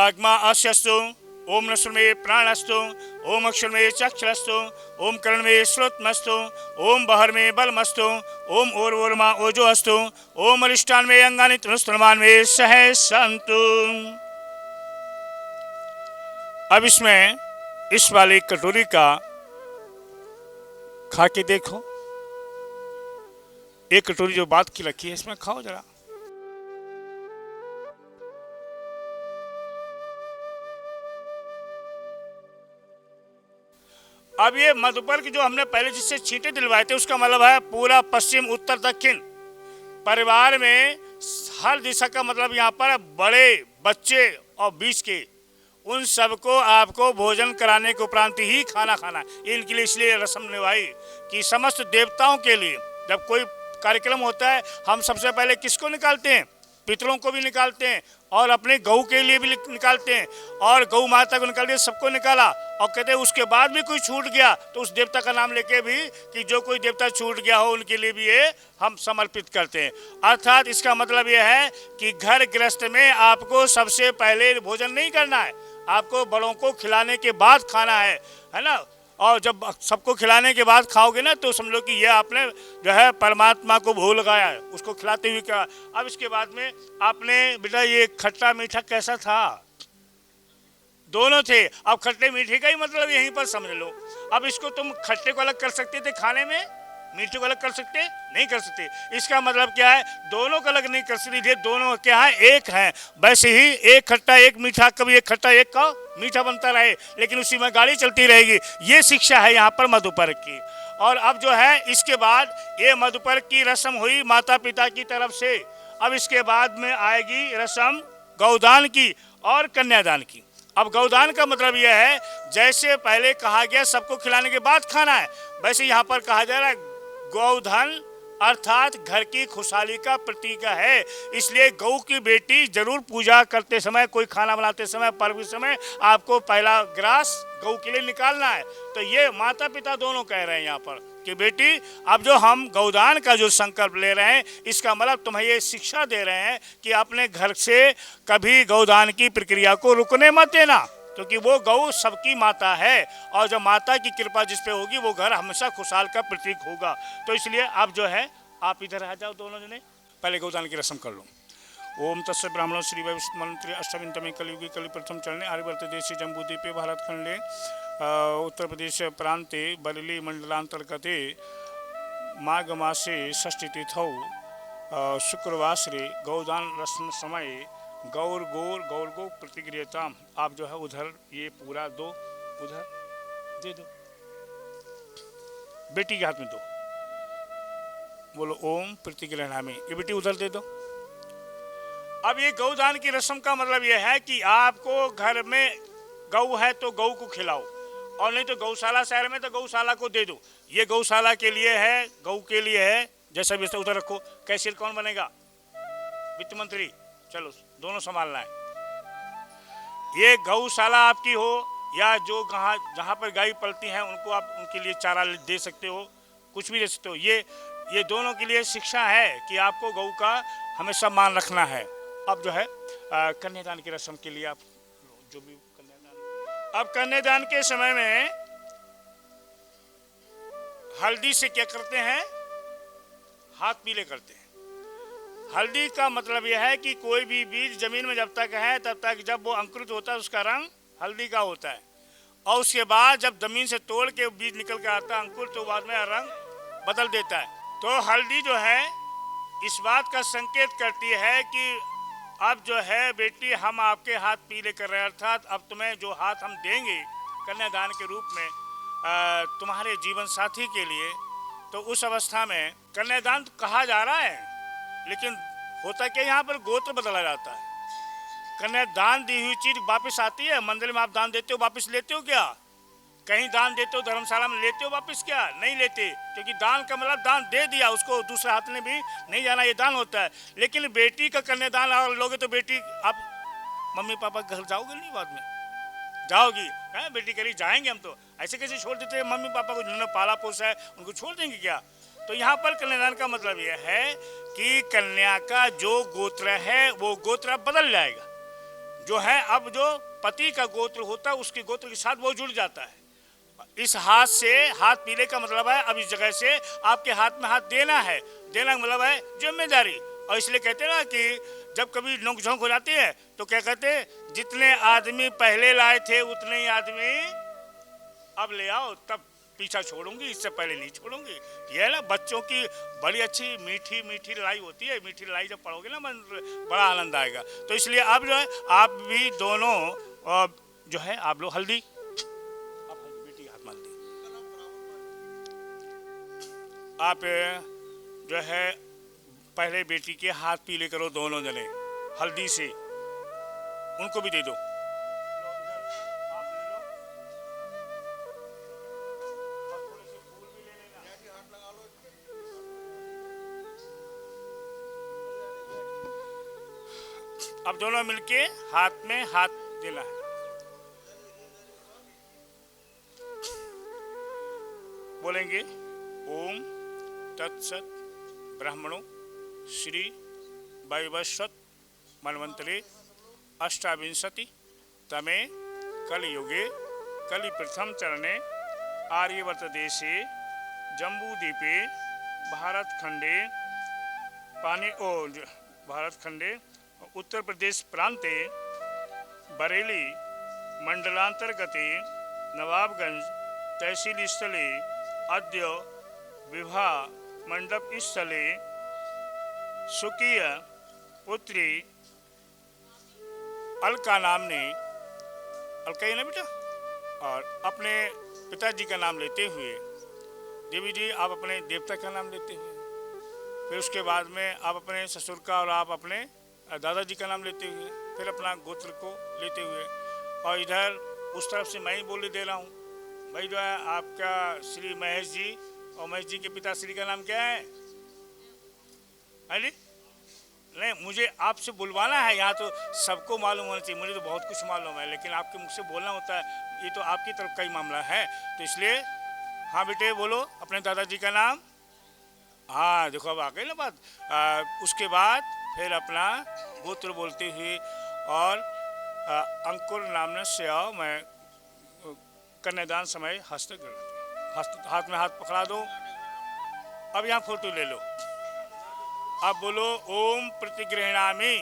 वाग्मा अस्यस्तु, ओम नश्वर में प्राणस्तु, ओम अक्षर में चक्षरस्तु, ओम कर्ण में श्रोतमस्तु, ओम बहर में बलमस्तु, ओम ओरमा ओजो अस्तु, ओम अरिष्टान में अंगानि तनुस्तुमान में सह संतु। अब इसमें इस वाली कटोरी का खा के देखो। एक कटोरी जो बात की रखी है इसमें खाओ जरा। अब ये मधुपर की जो हमने पहले जिससे छींटे दिलवाए थे उसका मतलब है पूरा पश्चिम उत्तर दक्षिण परिवार में हर दिशा का मतलब यहाँ पर बड़े बच्चे और बीच के उन सबको आपको भोजन कराने के उपरांत ही खाना खाना। इनके लिए इसलिए रस्म निभाई कि समस्त देवताओं के लिए जब कोई कार्यक्रम होता है हम सबसे पहले किसको निकालते हैं? पितरों को भी निकालते हैं और अपने गऊ के लिए भी निकालते हैं और गऊ माता को निकाल दिया, सबको निकाला और कहते हैं उसके बाद भी कोई छूट गया तो उस देवता का नाम लेके भी कि जो कोई देवता छूट गया हो उनके लिए भी ये हम समर्पित करते हैं। अर्थात इसका मतलब ये है कि घर गृहस्थ में आपको सबसे पहले भोजन नहीं करना है, आपको बड़ों को खिलाने के बाद खाना है ना। और जब सबको खिलाने के बाद खाओगे ना तो समझो कि ये आपने जो है परमात्मा को भोग लगाया है, उसको खिलाते हुए क्या। अब इसके बाद में आपने बेटा ये खट्टा मीठा कैसा था? दोनों थे। अब खट्टे मीठे का ही मतलब यहीं पर समझ लो। अब इसको तुम खट्टे को अलग कर सकते थे खाने में, मीठे को अलग कर सकते नहीं कर सकते। इसका मतलब क्या है? दोनों को अलग नहीं कर सकते, दोनों क्या है एक है। वैसे ही एक खट्टा एक मीठा, कभी एक खट्टा एक का मीठा बनता रहे लेकिन उसी में गाड़ी चलती रहेगी। ये शिक्षा है यहाँ पर मधुपर की। और अब जो है इसके बाद ये मधुपर की रस्म हुई माता पिता की तरफ से। अब इसके बाद में आएगी रस्म गौदान की और कन्यादान की। अब गौदान का मतलब यह है जैसे पहले कहा गया सबको खिलाने के बाद खाना है, वैसे यहाँ पर कहा जा रहा है गौधन अर्थात घर की खुशहाली का प्रतीक है। इसलिए गौ की बेटी जरूर पूजा करते समय, कोई खाना बनाते समय, पर्व के समय आपको पहला ग्रास गौ के लिए निकालना है। तो ये माता पिता दोनों कह रहे हैं यहाँ पर कि बेटी अब जो हम गौदान का जो संकल्प ले रहे हैं इसका मतलब तुम्हें ये शिक्षा दे रहे हैं कि अपने घर से कभी गौदान की प्रक्रिया को रुकने मत देना, क्योंकि वो गौ सबकी माता है और जब माता की कृपा जिस पे होगी वो घर हमेशा खुशहाल का प्रतीक होगा। तो इसलिए आप जो है आप इधर आ जाओ, दोनों जने पहले गौदान की रस्म कर लो। ओम तस्य ब्राह्मण श्री वैष्णव मंत्री अष्टविंतमे कलियुगी कलि प्रथम चरणे आर्यवर्त देशे जम्बूद्वीपे भारत खंडे उत्तर प्रदेश प्रांते बरेली मंडलांतर्गते माघ मासे षष्ठी तिथौ शुक्रवासरे गौदान रस्म समय गौर गो प्रतिक्रियता। आप जो है उधर ये पूरा दो, उधर दे दो, बेटी के हाथ में दो, बोलो ओम प्रतिक्रिया में, ये बेटी उधर दे दो। अब ये गौदान की रस्म का मतलब ये है कि आपको घर में गौ है तो गौ को खिलाओ और नहीं तो गौशाला शहर में तो गौशाला को दे दो। ये गौशाला के लिए है, गौ के लिए है। जैसा भी उधर रखो। कैशियर कौन बनेगा? वित्त मंत्री। चलो दोनों संभालना है। ये गौशाला आपकी हो या जो जहाँ पर गाय पलती हैं उनको आप उनके लिए चारा दे सकते हो, कुछ भी दे सकते हो। ये दोनों के लिए शिक्षा है कि आपको गौ का हमेशा मान रखना है। अब जो है कन्यादान की रस्म के लिए आप जो भी कन्यादान। अब कन्यादान के समय में हल्दी से क्या करते हैं? हाथ पीले करते हैं। हल्दी का मतलब यह है कि कोई भी बीज जमीन में जब तक है तब तक जब वो अंकुरित होता है उसका रंग हल्दी का होता है और उसके बाद जब जमीन से तोड़ के बीज निकल के आता है अंकुर तो बाद में रंग बदल देता है। तो हल्दी जो है इस बात का संकेत करती है कि अब जो है बेटी हम आपके हाथ पीले कर रहे हैं, अर्थात अब तुम्हें जो हाथ हम देंगे कन्यादान के रूप में तुम्हारे जीवन साथी के लिए। तो उस अवस्था में कन्यादान तो कहा जा रहा है लेकिन होता क्या यहाँ पर गोत्र बदला जाता है। कन्यादान दी हुई चीज वापस आती है? मंदिर में आप दान देते हो वापस लेते हो क्या? कहीं दान देते हो धर्मशाला में लेते हो वापस क्या? नहीं लेते, क्योंकि दान का मतलब दान दे दिया, उसको दूसरे हाथ में भी नहीं जाना, ये दान होता है। लेकिन बेटी का कन्यादान और लोगे तो बेटी आप मम्मी पापा घर जाओगे नहीं? बाद में जाओगी है बेटी करी जाएंगे हम तो ऐसे कैसे छोड़ देते हैं मम्मी पापा को जिन्होंने पाला पोसा है उनको छोड़ देंगे क्या? तो यहाँ पर कन्यादान का मतलब यह है कि कन्या का जो गोत्र है वो गोत्र अब बदल जाएगा। जो है अब जो पति का गोत्र होता है उसके गोत्र के साथ वो जुड़ जाता है। इस हाथ से, हाथ पीले का मतलब है अब इस जगह से आपके हाथ में हाथ देना है। देना का मतलब है जिम्मेदारी। और इसलिए कहते हैं ना कि जब कभी नोक झोंक हो जाती है तो क्या कहते हैं, जितने आदमी पहले लाए थे उतने ही आदमी अब ले आओ, तब पीछा छोड़ूंगी, इससे पहले नहीं छोड़ूंगी। ये है ना बच्चों की बड़ी अच्छी मीठी मीठी लड़ाई होती है। मीठी लड़ाई जब पढ़ोगे ना मन बड़ा आनंद आएगा। तो इसलिए अब जो है आप भी दोनों जो है आप लोग हल्दी, आप हल्दी बेटी हाथ मान दी। आप जो है पहले बेटी के हाथ पीले करो दोनों जने हल्दी से, उनको भी दे दो। अब दोनों मिलके हाथ में हाथ देना है। बोलेंगे ओम तत्सत ब्राह्मणों श्री वैवस्वत मन्वंतरे अष्टाविंशति तमे कलयुगे कलि प्रथम चरणे आर्यवर्त देशे जम्बूद्वीपे भारतखंडे भारतखंडे उत्तर प्रदेश प्रांते बरेली मंडलांतर्गते नवाबगंज तहसील स्थले अद्य विवाह मंडप स्थले सुकीय पुत्री अलका नामने, अलका ही ना बेटा, और अपने पिताजी का नाम लेते हुए, देवी जी आप अपने देवता का नाम लेते हुए, फिर उसके बाद में आप अपने ससुर का और आप अपने दादाजी का नाम लेते हुए, फिर अपना गोत्र को लेते हुए, और इधर उस तरफ से मैं ही बोली दे रहा हूँ भाई जो है आपका श्री महेश जी, और महेश जी के पिताश्री का नाम क्या है? अली नहीं, मुझे आपसे बुलवाना है, यहाँ तो सबको मालूम होना चाहिए। मुझे तो बहुत कुछ मालूम है, लेकिन आपके मुख से बोलना होता है, ये तो आपकी तरफ का ही मामला है। तो इसलिए हाँ बेटे बोलो अपने दादाजी का नाम। हाँ देखो अब आ गई ना बात। उसके बाद फिर अपना गोत्र बोलते हुए और अंकुर नाम से आओ, मैं कन्यादान समय हाथ में हाथ पकड़ा दो। अब यहाँ फोटो ले लो। अब बोलो ओम प्रतिगृहणामि,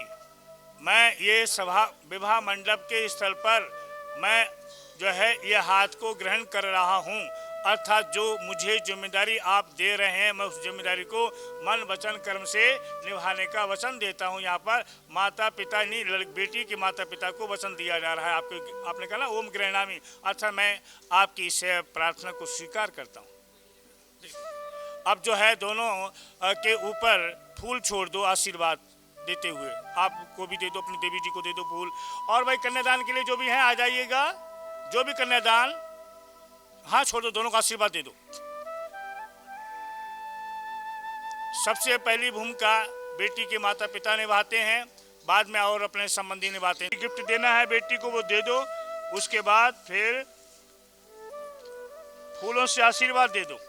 मैं ये सभा विवाह मंडप के स्थल पर मैं जो है ये हाथ को ग्रहण कर रहा हूँ, अर्थात जो मुझे जिम्मेदारी आप दे रहे हैं मैं उस जिम्मेदारी को मन वचन कर्म से निभाने का वचन देता हूँ। यहाँ पर माता पिता नहीं, बेटी के माता पिता को वचन दिया जा रहा है। आपने कहा ना ओम गृहणामि, अर्थात मैं आपकी इस प्रार्थना को स्वीकार करता हूँ। अब जो है दोनों के ऊपर फूल छोड़ दो आशीर्वाद देते हुए, आपको भी दे दो, अपनी देवी जी को दे दो फूल। और भाई कन्यादान के लिए जो भी है आ जाइएगा, जो भी कन्यादान, हाँ छोड़ दो, दोनों का आशीर्वाद दे दो। सबसे पहली भूमिका बेटी के माता पिता निभाते हैं, बाद में और अपने संबंधी निभाते हैं। गिफ्ट देना है बेटी को वो दे दो, उसके बाद फिर फूलों से आशीर्वाद दे दो।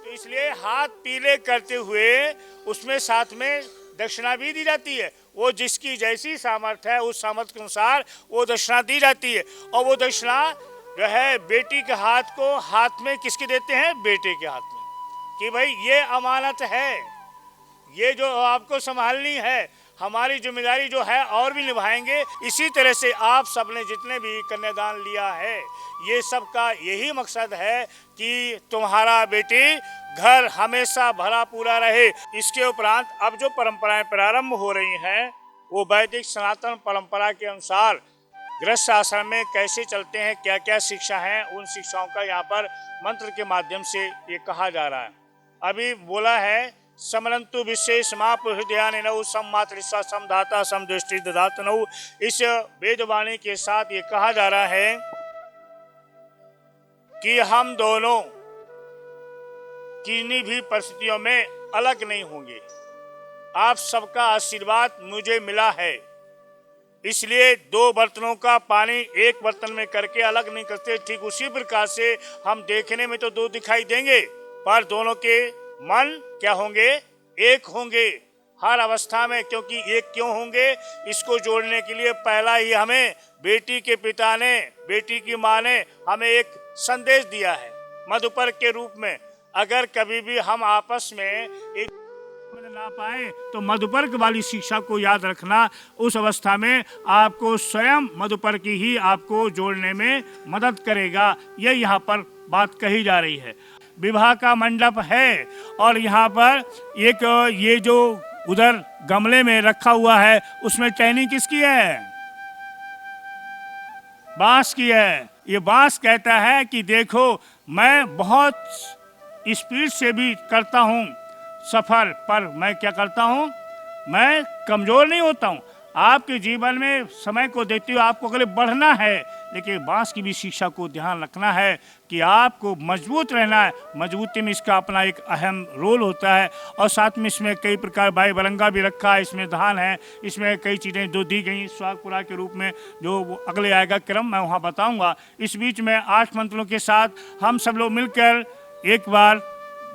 तो इसलिए हाथ पीले करते हुए उसमें साथ में दक्षिणा भी दी जाती है। वो जिसकी जैसी सामर्थ्य है उस सामर्थ्य के अनुसार वो दक्षिणा दी जाती है। और वो दक्षिणा जो है बेटी के हाथ को हाथ में किसके देते हैं? बेटे के हाथ में, कि भाई ये अमानत है, ये जो आपको संभालनी है, हमारी जिम्मेदारी जो है और भी निभाएंगे। इसी तरह से आप सबने जितने भी कन्यादान लिया है ये सब का यही मकसद है कि तुम्हारा बेटी घर हमेशा भरा पूरा रहे। इसके उपरांत अब जो परंपराएं प्रारंभ हो रही हैं वो वैदिक सनातन परंपरा के अनुसार गृहस्थ आश्रम में कैसे चलते हैं, क्या क्या शिक्षा है, उन शिक्षाओं का यहाँ पर मंत्र के माध्यम से ये कहा जा रहा है। अभी बोला है समरंतु विशेष माप हृदय नौ सममात्र समधाता समदृष्टि ददात नौ। इस वेदवाणी के साथ ये कहा जा रहा है कि हम दोनों किन्हीं भी परिस्थितियों में अलग नहीं होंगे। आप सबका आशीर्वाद मुझे मिला है, इसलिए दो बर्तनों का पानी एक बर्तन में करके अलग नहीं करते। ठीक उसी प्रकार से हम देखने में तो दो दिखाई देंगे पर दोनों के मन क्या होंगे? एक होंगे। हर अवस्था में, क्योंकि एक क्यों होंगे, इसको जोड़ने के लिए पहला ही हमें बेटी के पिता ने, बेटी की माँ ने हमें एक संदेश दिया है मधुपर्क के रूप में। अगर कभी भी हम आपस में एक ना पाए तो मधुपर्क वाली शिक्षा को याद रखना। उस अवस्था में आपको स्वयं मधुपर्क ही आपको जोड़ने में मदद करेगा। ये यहाँ पर बात कही जा रही है। विवाह का मंडप है और यहाँ पर एक ये जो उधर गमले में रखा हुआ है उसमें टहनी किसकी है? बांस की है। ये बांस कहता है कि देखो मैं बहुत स्पीड से भी करता हूँ सफर, पर मैं क्या करता हूँ, मैं कमजोर नहीं होता हूँ। आपके जीवन में समय को देखते हुए आपको अगले बढ़ना है, लेकिन बांस की भी शिक्षा को ध्यान रखना है कि आपको मजबूत रहना है। मजबूती में इसका अपना एक अहम रोल होता है। और साथ में इसमें कई प्रकार बाई बरंगा भी रखा है, इसमें धान है, इसमें कई चीज़ें जो दी गई स्वागपुरा के रूप में, जो वो अगले आएगा क्रम मैं वहाँ बताऊँगा। इस बीच में 8 मंत्रों के साथ हम सब लोग मिलकर एक बार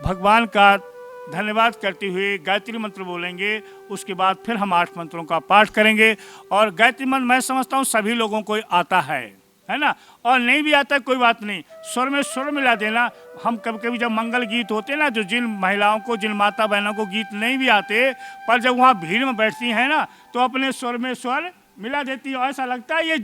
भगवान का धन्यवाद करते हुए गायत्री मंत्र बोलेंगे। उसके बाद फिर हम 8 मंत्रों का पाठ करेंगे। और गायत्री मंत्र मैं समझता हूँ सभी लोगों को आता है ना, और नहीं भी आता कोई बात नहीं, स्वर में स्वर मिला देना। हम कभी कभी जब मंगल गीत होते हैं ना, जो जिन महिलाओं को, जिन माता बहनों को गीत नहीं भी आते, पर जब वहाँ भीड़ में बैठती हैं ना तो अपने स्वर में स्वर मिला देती है। ऐसा लगता है ये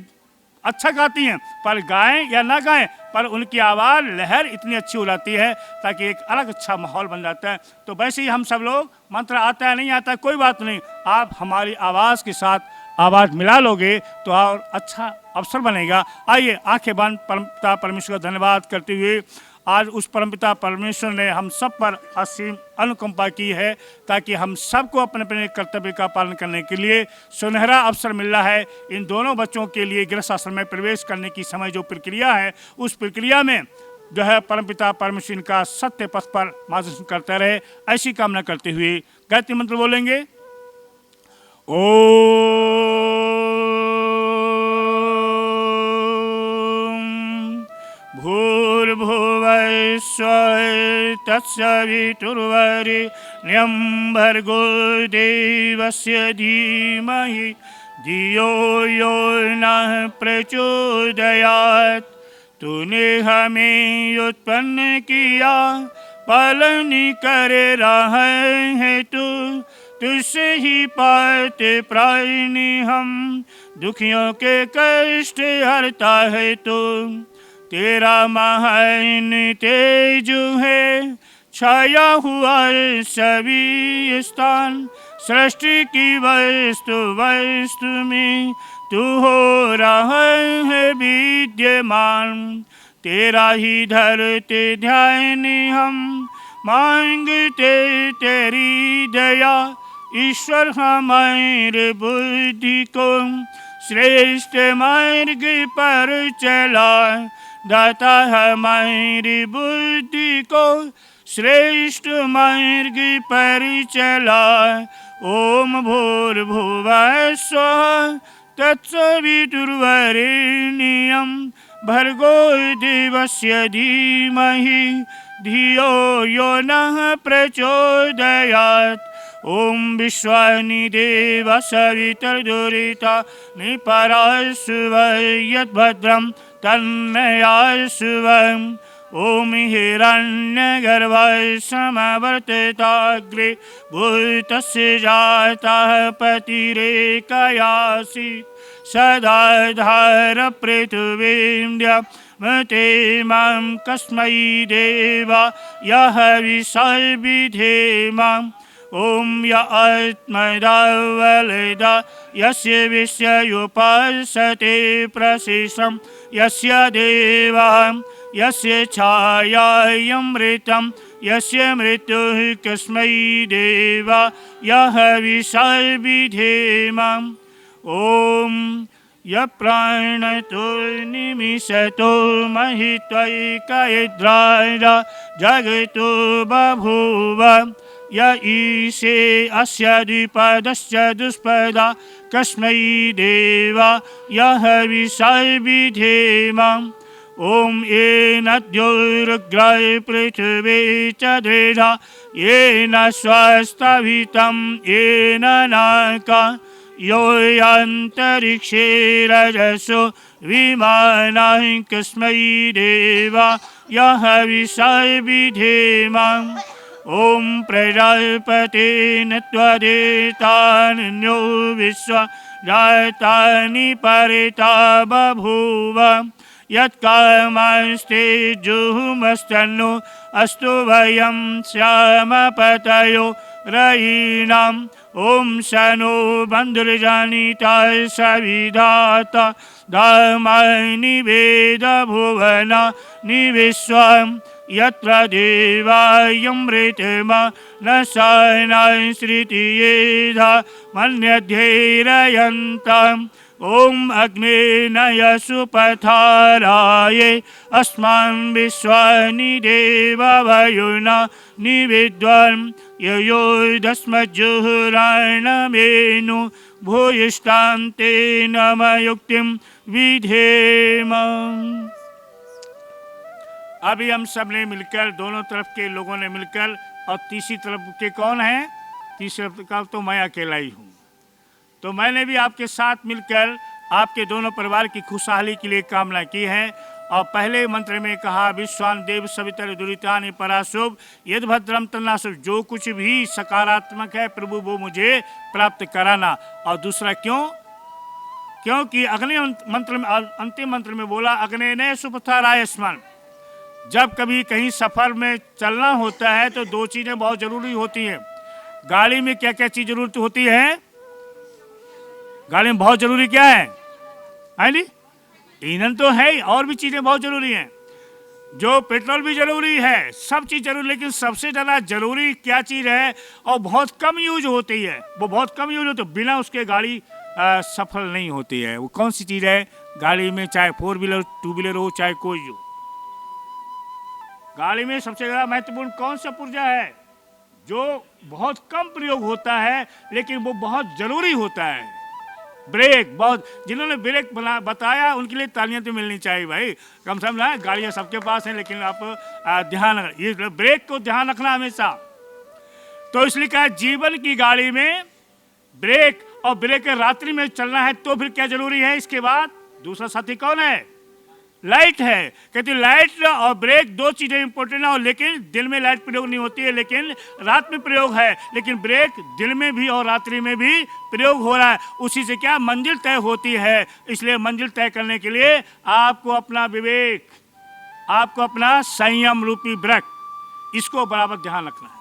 अच्छा गाती हैं, पर गाएं या ना गाएं, पर उनकी आवाज़ लहर इतनी अच्छी हो जाती है ताकि एक अलग अच्छा माहौल बन जाता है। तो वैसे ही हम सब लोग, मंत्र आता है नहीं आता कोई बात नहीं, आप हमारी आवाज़ के साथ आवाज़ मिला लोगे तो और अच्छा अवसर बनेगा। आइए आंखें बंद परमपिता परमेश्वर का धन्यवाद करते हुए, आज उस परमपिता परमेश्वर ने हम सब पर असीम अनुकंपा की है ताकि हम सबको अपने अपने कर्तव्य का पालन करने के लिए सुनहरा अवसर मिल रहा है। इन दोनों बच्चों के लिए गृहस्थ आश्रम में प्रवेश करने की समय जो प्रक्रिया है, उस प्रक्रिया में जो है परमपिता परमेश्वर इनका सत्य पथ पर मार्गदर्शन करते रहे, ऐसी कामना करते हुए गायत्री मंत्र बोलेंगे। भूर्भुवः स्वः तत्सवितुर्वरेण्यं भर्गो देवस्य धीमहि धियो यो नः प्रचोदयात्। तूने हमें उत्पन्न किया, पालन कर रहा है तू, तुझसे ही पाते प्राणी हम, दुखियों के कष्ट हरता है तू। तेरा महान तेज है, छाया हुआ सभी स्थान, सृष्टि की वस्तु वस्तु में तू हो रहा है विद्यमान। तेरा ही धरते ध्यान हम, मांगते तेरी दया, ईश्वर हमारे बुद्धि को श्रेष्ठ मार्ग पर चला। दाता हमारी बुद्धि को श्रेष्ठ मार्ग पर चला। ओम भूर्भुवः स्वः तत्सवितुर्वरेण्यं भर्गो देवस्य धीमहि धियो यो नः प्रचोदयात्। ओम विश्वानि देवा सवितर्दुरिता निपराशुव यद्भद्रं तन्मयाशुवम्। ओम हिरण्यगर्भाय समवर्तिताग्रे भूतस्य जातः पतिरेकयासि सदा धार पृथिवीं मते मां कस्मै देवा यः विषविधेमाम्। ओम य आत्मदा वलदा यस्य विषयोपासते प्रशिषं यस्य देवा यस्य छायामृतं यस्य मृत्युः कस्मै देवा यः विषविधेमाम्। ओम य प्राणतो निमिषतो महित्वैकयद्राय जगतो बभूव। य ईशे अस्य द्विपदस्य दुष्पदा कस्मै देवा यः विषविधेमाम्। ओम येन द्योरुग्राय पृथिवी च द्विधा येन स्वस्तभितं येन नाका यो यान्तरिक्षे रजसो विमानाः कस्मै देवा यः विधेम ओम प्रजापतेन त्वदेतान्यो विश्वा जातानि परिता बभूव यत्कामांस्ते जुहुमस्तन्नो अस्तु वयं श्यामपतयो रयीणाम् ओम शनो बन्धुर्जानीता सविधाता धामानि वेद भुवना निविश्वम् यत्र देवायमृतमा न सायनाय श्रुतियेधा मन्यध्यैरयन्तम् ओम अग्ने नयसुपथाराये अस्मान् विश्वानि देववयुना निविद्वन् ययोदस्मज्जुहुराणमेनु भूयिष्ठान्ते नमयुक्तिं विधेम। अभी हम सब ने मिलकर, दोनों तरफ के लोगों ने मिलकर, और तीसरी तरफ के कौन हैं? तीसरी तरफ का तो मैं अकेला ही हूँ। तो मैंने भी आपके साथ मिलकर आपके दोनों परिवार की खुशहाली के लिए कामना की है। और पहले मंत्र में कहा विश्वान देव सवितर दुरितानि पराशुभ यद भद्रम तन्नाशुभ, जो कुछ भी सकारात्मक है प्रभु वो मुझे प्राप्त कराना। और दूसरा क्योंकि अग्नि मंत्र में, अंतिम मंत्र में बोला अग्नि ने सुपथाराय स्मरण। जब कभी कहीं सफर में चलना होता है तो दो चीजें बहुत जरूरी होती हैं। गाड़ी में क्या क्या चीज जरूरत होती है? गाड़ी में बहुत जरूरी क्या है जी? ईंधन तो है ही, और भी चीजें बहुत जरूरी हैं। जो पेट्रोल भी जरूरी है, सब चीज जरूरी, लेकिन सबसे ज्यादा जरूरी क्या चीज है और बहुत कम यूज होती है, वो बहुत कम यूज होती है, बिना उसके गाड़ी सफल नहीं होती है। वो कौन सी चीज है? गाड़ी में चाहे 4 व्हीलर 2 व्हीलर हो, चाहे कोई हो, गाड़ी में सबसे ज्यादा महत्वपूर्ण कौन सा पुर्जा है जो बहुत कम प्रयोग होता है लेकिन वो बहुत जरूरी होता है? ब्रेक। बहुत जिन्होंने ब्रेक बताया उनके लिए तालियां तो मिलनी चाहिए भाई, कम से कम ना। गाड़ियां सबके पास हैं लेकिन आप ध्यान, ये ब्रेक को ध्यान रखना हमेशा। तो इसलिए कहा जीवन की गाड़ी में ब्रेक, और ब्रेक रात्रि में चलना है तो फिर क्या जरूरी है? इसके बाद दूसरा साथी कौन है? लाइट है। कहते लाइट और ब्रेक दो चीजें इंपॉर्टेंट है, लेकिन दिन में लाइट प्रयोग नहीं होती है, लेकिन रात में प्रयोग है। लेकिन ब्रेक दिन में भी और रात्रि में भी प्रयोग हो रहा है। उसी से क्या मंजिल तय होती है। इसलिए मंजिल तय करने के लिए आपको अपना विवेक, आपको अपना संयम रूपी ब्रेक, इसको बराबर ध्यान रखना है।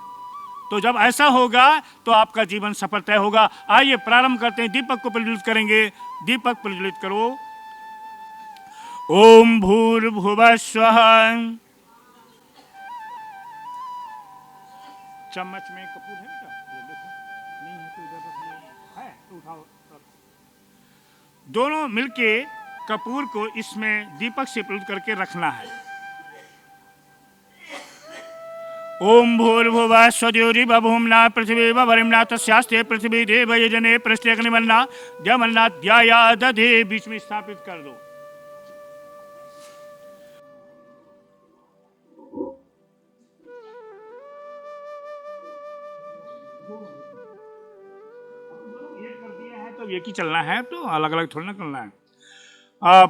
तो जब ऐसा होगा तो आपका जीवन सफल तय होगा। आइए प्रारंभ करते हैं, दीपक को प्रज्वलित करेंगे। दीपक प्रज्वलित करो। ओम भूर्भुवः स्वः। चम्मच में कपूर है क्या? देखो नहीं है तो इधर रखिए, है तो उठाओ। दोनों मिलके कपूर को इसमें दीपक से प्रज्वलित करके रखना है। ओम भूर्भुवः स्वद्योरिवभूम्ना पृथिवी वरिम्ना तस्यास्ते पृथ्वी देव यजने पृष्ठे अग्निमन्ना द्यमन्ना ध्याया दधे। बीच में स्थापित कर दो। तो एक ही चलना है, तो अलग अलग थोड़ा ना करना है।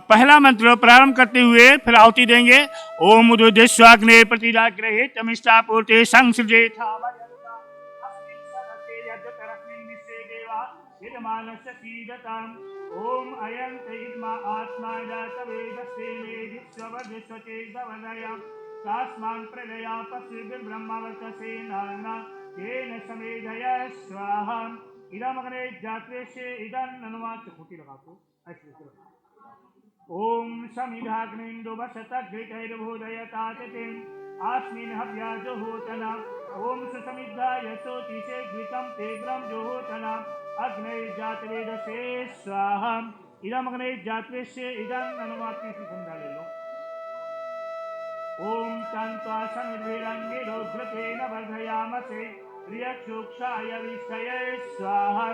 पहला मंत्र प्रारंभ करते हुए फिर आहुति देंगे। ओम उद्देश्वाग्ने प्रतिजाग्रहे तमिष्टापूर्ते संसृजे ओम अयं तैर्मा आत्मा तास्मान् प्रलया पश्चिर्ब्रह्मवर्तसे नाना येन समेधय स्वाहा। इदमग्ने जात्वेशे इदं ननुवाच खूटी लगा तो ऐसे लगा। ओम समिधाग्निन्दो वसतघृतैर्भूदयतातिथिम् अस्मिन् हव्या जुहोतना। ओम सुसमिद्धाय सोतिषे घृतं तीव्रं जुहोतना। अग्नैर्जातवेदसे स्वाहा। इदमग्ने जात्वेशे इदं ननुवाच सुगंधा ले लो। ओम तन्त्वा समिद्भिरङ्गिरो घृतेन वर्धयामसे प्रियक्षोक्षाय विष्टये स्वाहा।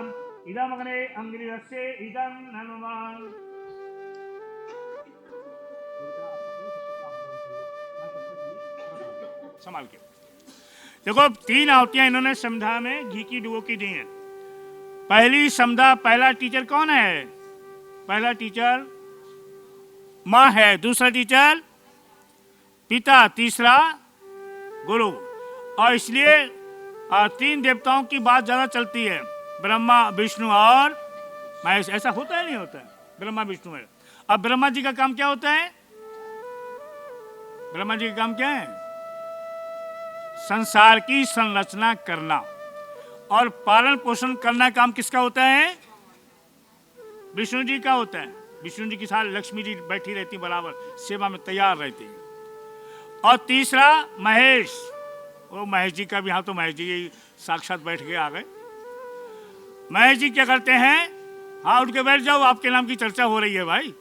इदमग्ने अंग्रियस्य इदं ननुवान्। संभाल के। देखो 3 आहुतियां इन्होंने समधा में घी की डुबो की दी हैं। पहली समधा, पहला टीचर कौन है? पहला टीचर माँ है, दूसरा टीचर पिता, तीसरा गुरु। और इसलिए 3 देवताओं की बात ज्यादा चलती है, ब्रह्मा, विष्णु और महेश। ऐसा होता है नहीं होता है? ब्रह्मा विष्णु है। अब ब्रह्मा जी का काम क्या होता है? ब्रह्मा जी का काम क्या है? संसार की संरचना करना और पालन पोषण करना काम किसका होता है? विष्णु जी का होता है। विष्णु जी के साथ लक्ष्मी जी बैठी रहती, बराबर सेवा में तैयार रहती है। और तीसरा महेश, वो महेश जी का भी, हाँ तो महेश जी साक्षात बैठ के आ गए। महेश जी क्या करते हैं? हाँ उठ के बैठ जाओ, आपके नाम की चर्चा हो रही है भाई।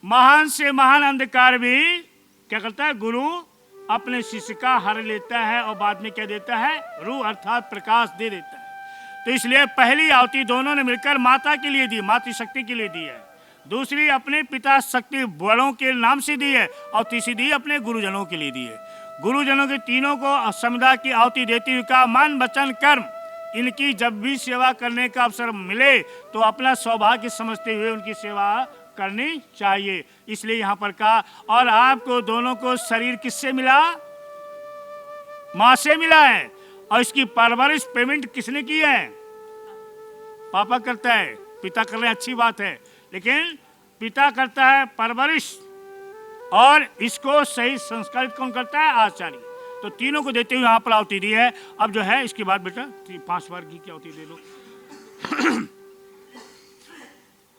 महान से महान अंधकार भी क्या करता है? गुरु अपने शिष्य का हर लेता है और बाद में क्या देता है? रूह अर्थात प्रकाश दे देता है। तो इसलिए पहली आहुति दोनों ने मिलकर माता के लिए दी, मातृशक्ति के लिए दी है। दूसरी अपने पिता शक्ति बड़ों के नाम से दी है और तीसरी दी अपने गुरुजनों के लिए दी है। गुरुजनों के तीनों को समधा की आहुति देते हुए कहा, मन वचन कर्म इनकी जब भी सेवा करने का अवसर मिले तो अपना सौभाग्य समझते हुए उनकी सेवा करनी चाहिए। इसलिए यहाँ पर कहा, और आपको दोनों को शरीर किससे मिला? माँ से मिला है। और इसकी परवरिश पेमेंट किसने की है? पापा करता है, पिता कर रहे हैं, अच्छी बात है, लेकिन पिता करता है परवरिश और इसको सही संस्कारित कौन करता है? आचार्य। तो तीनों को देते हुए यहाँ पर आहुति दी है। अब जो है इसके बाद बेटा 5 बार घी की आहुति दे दो।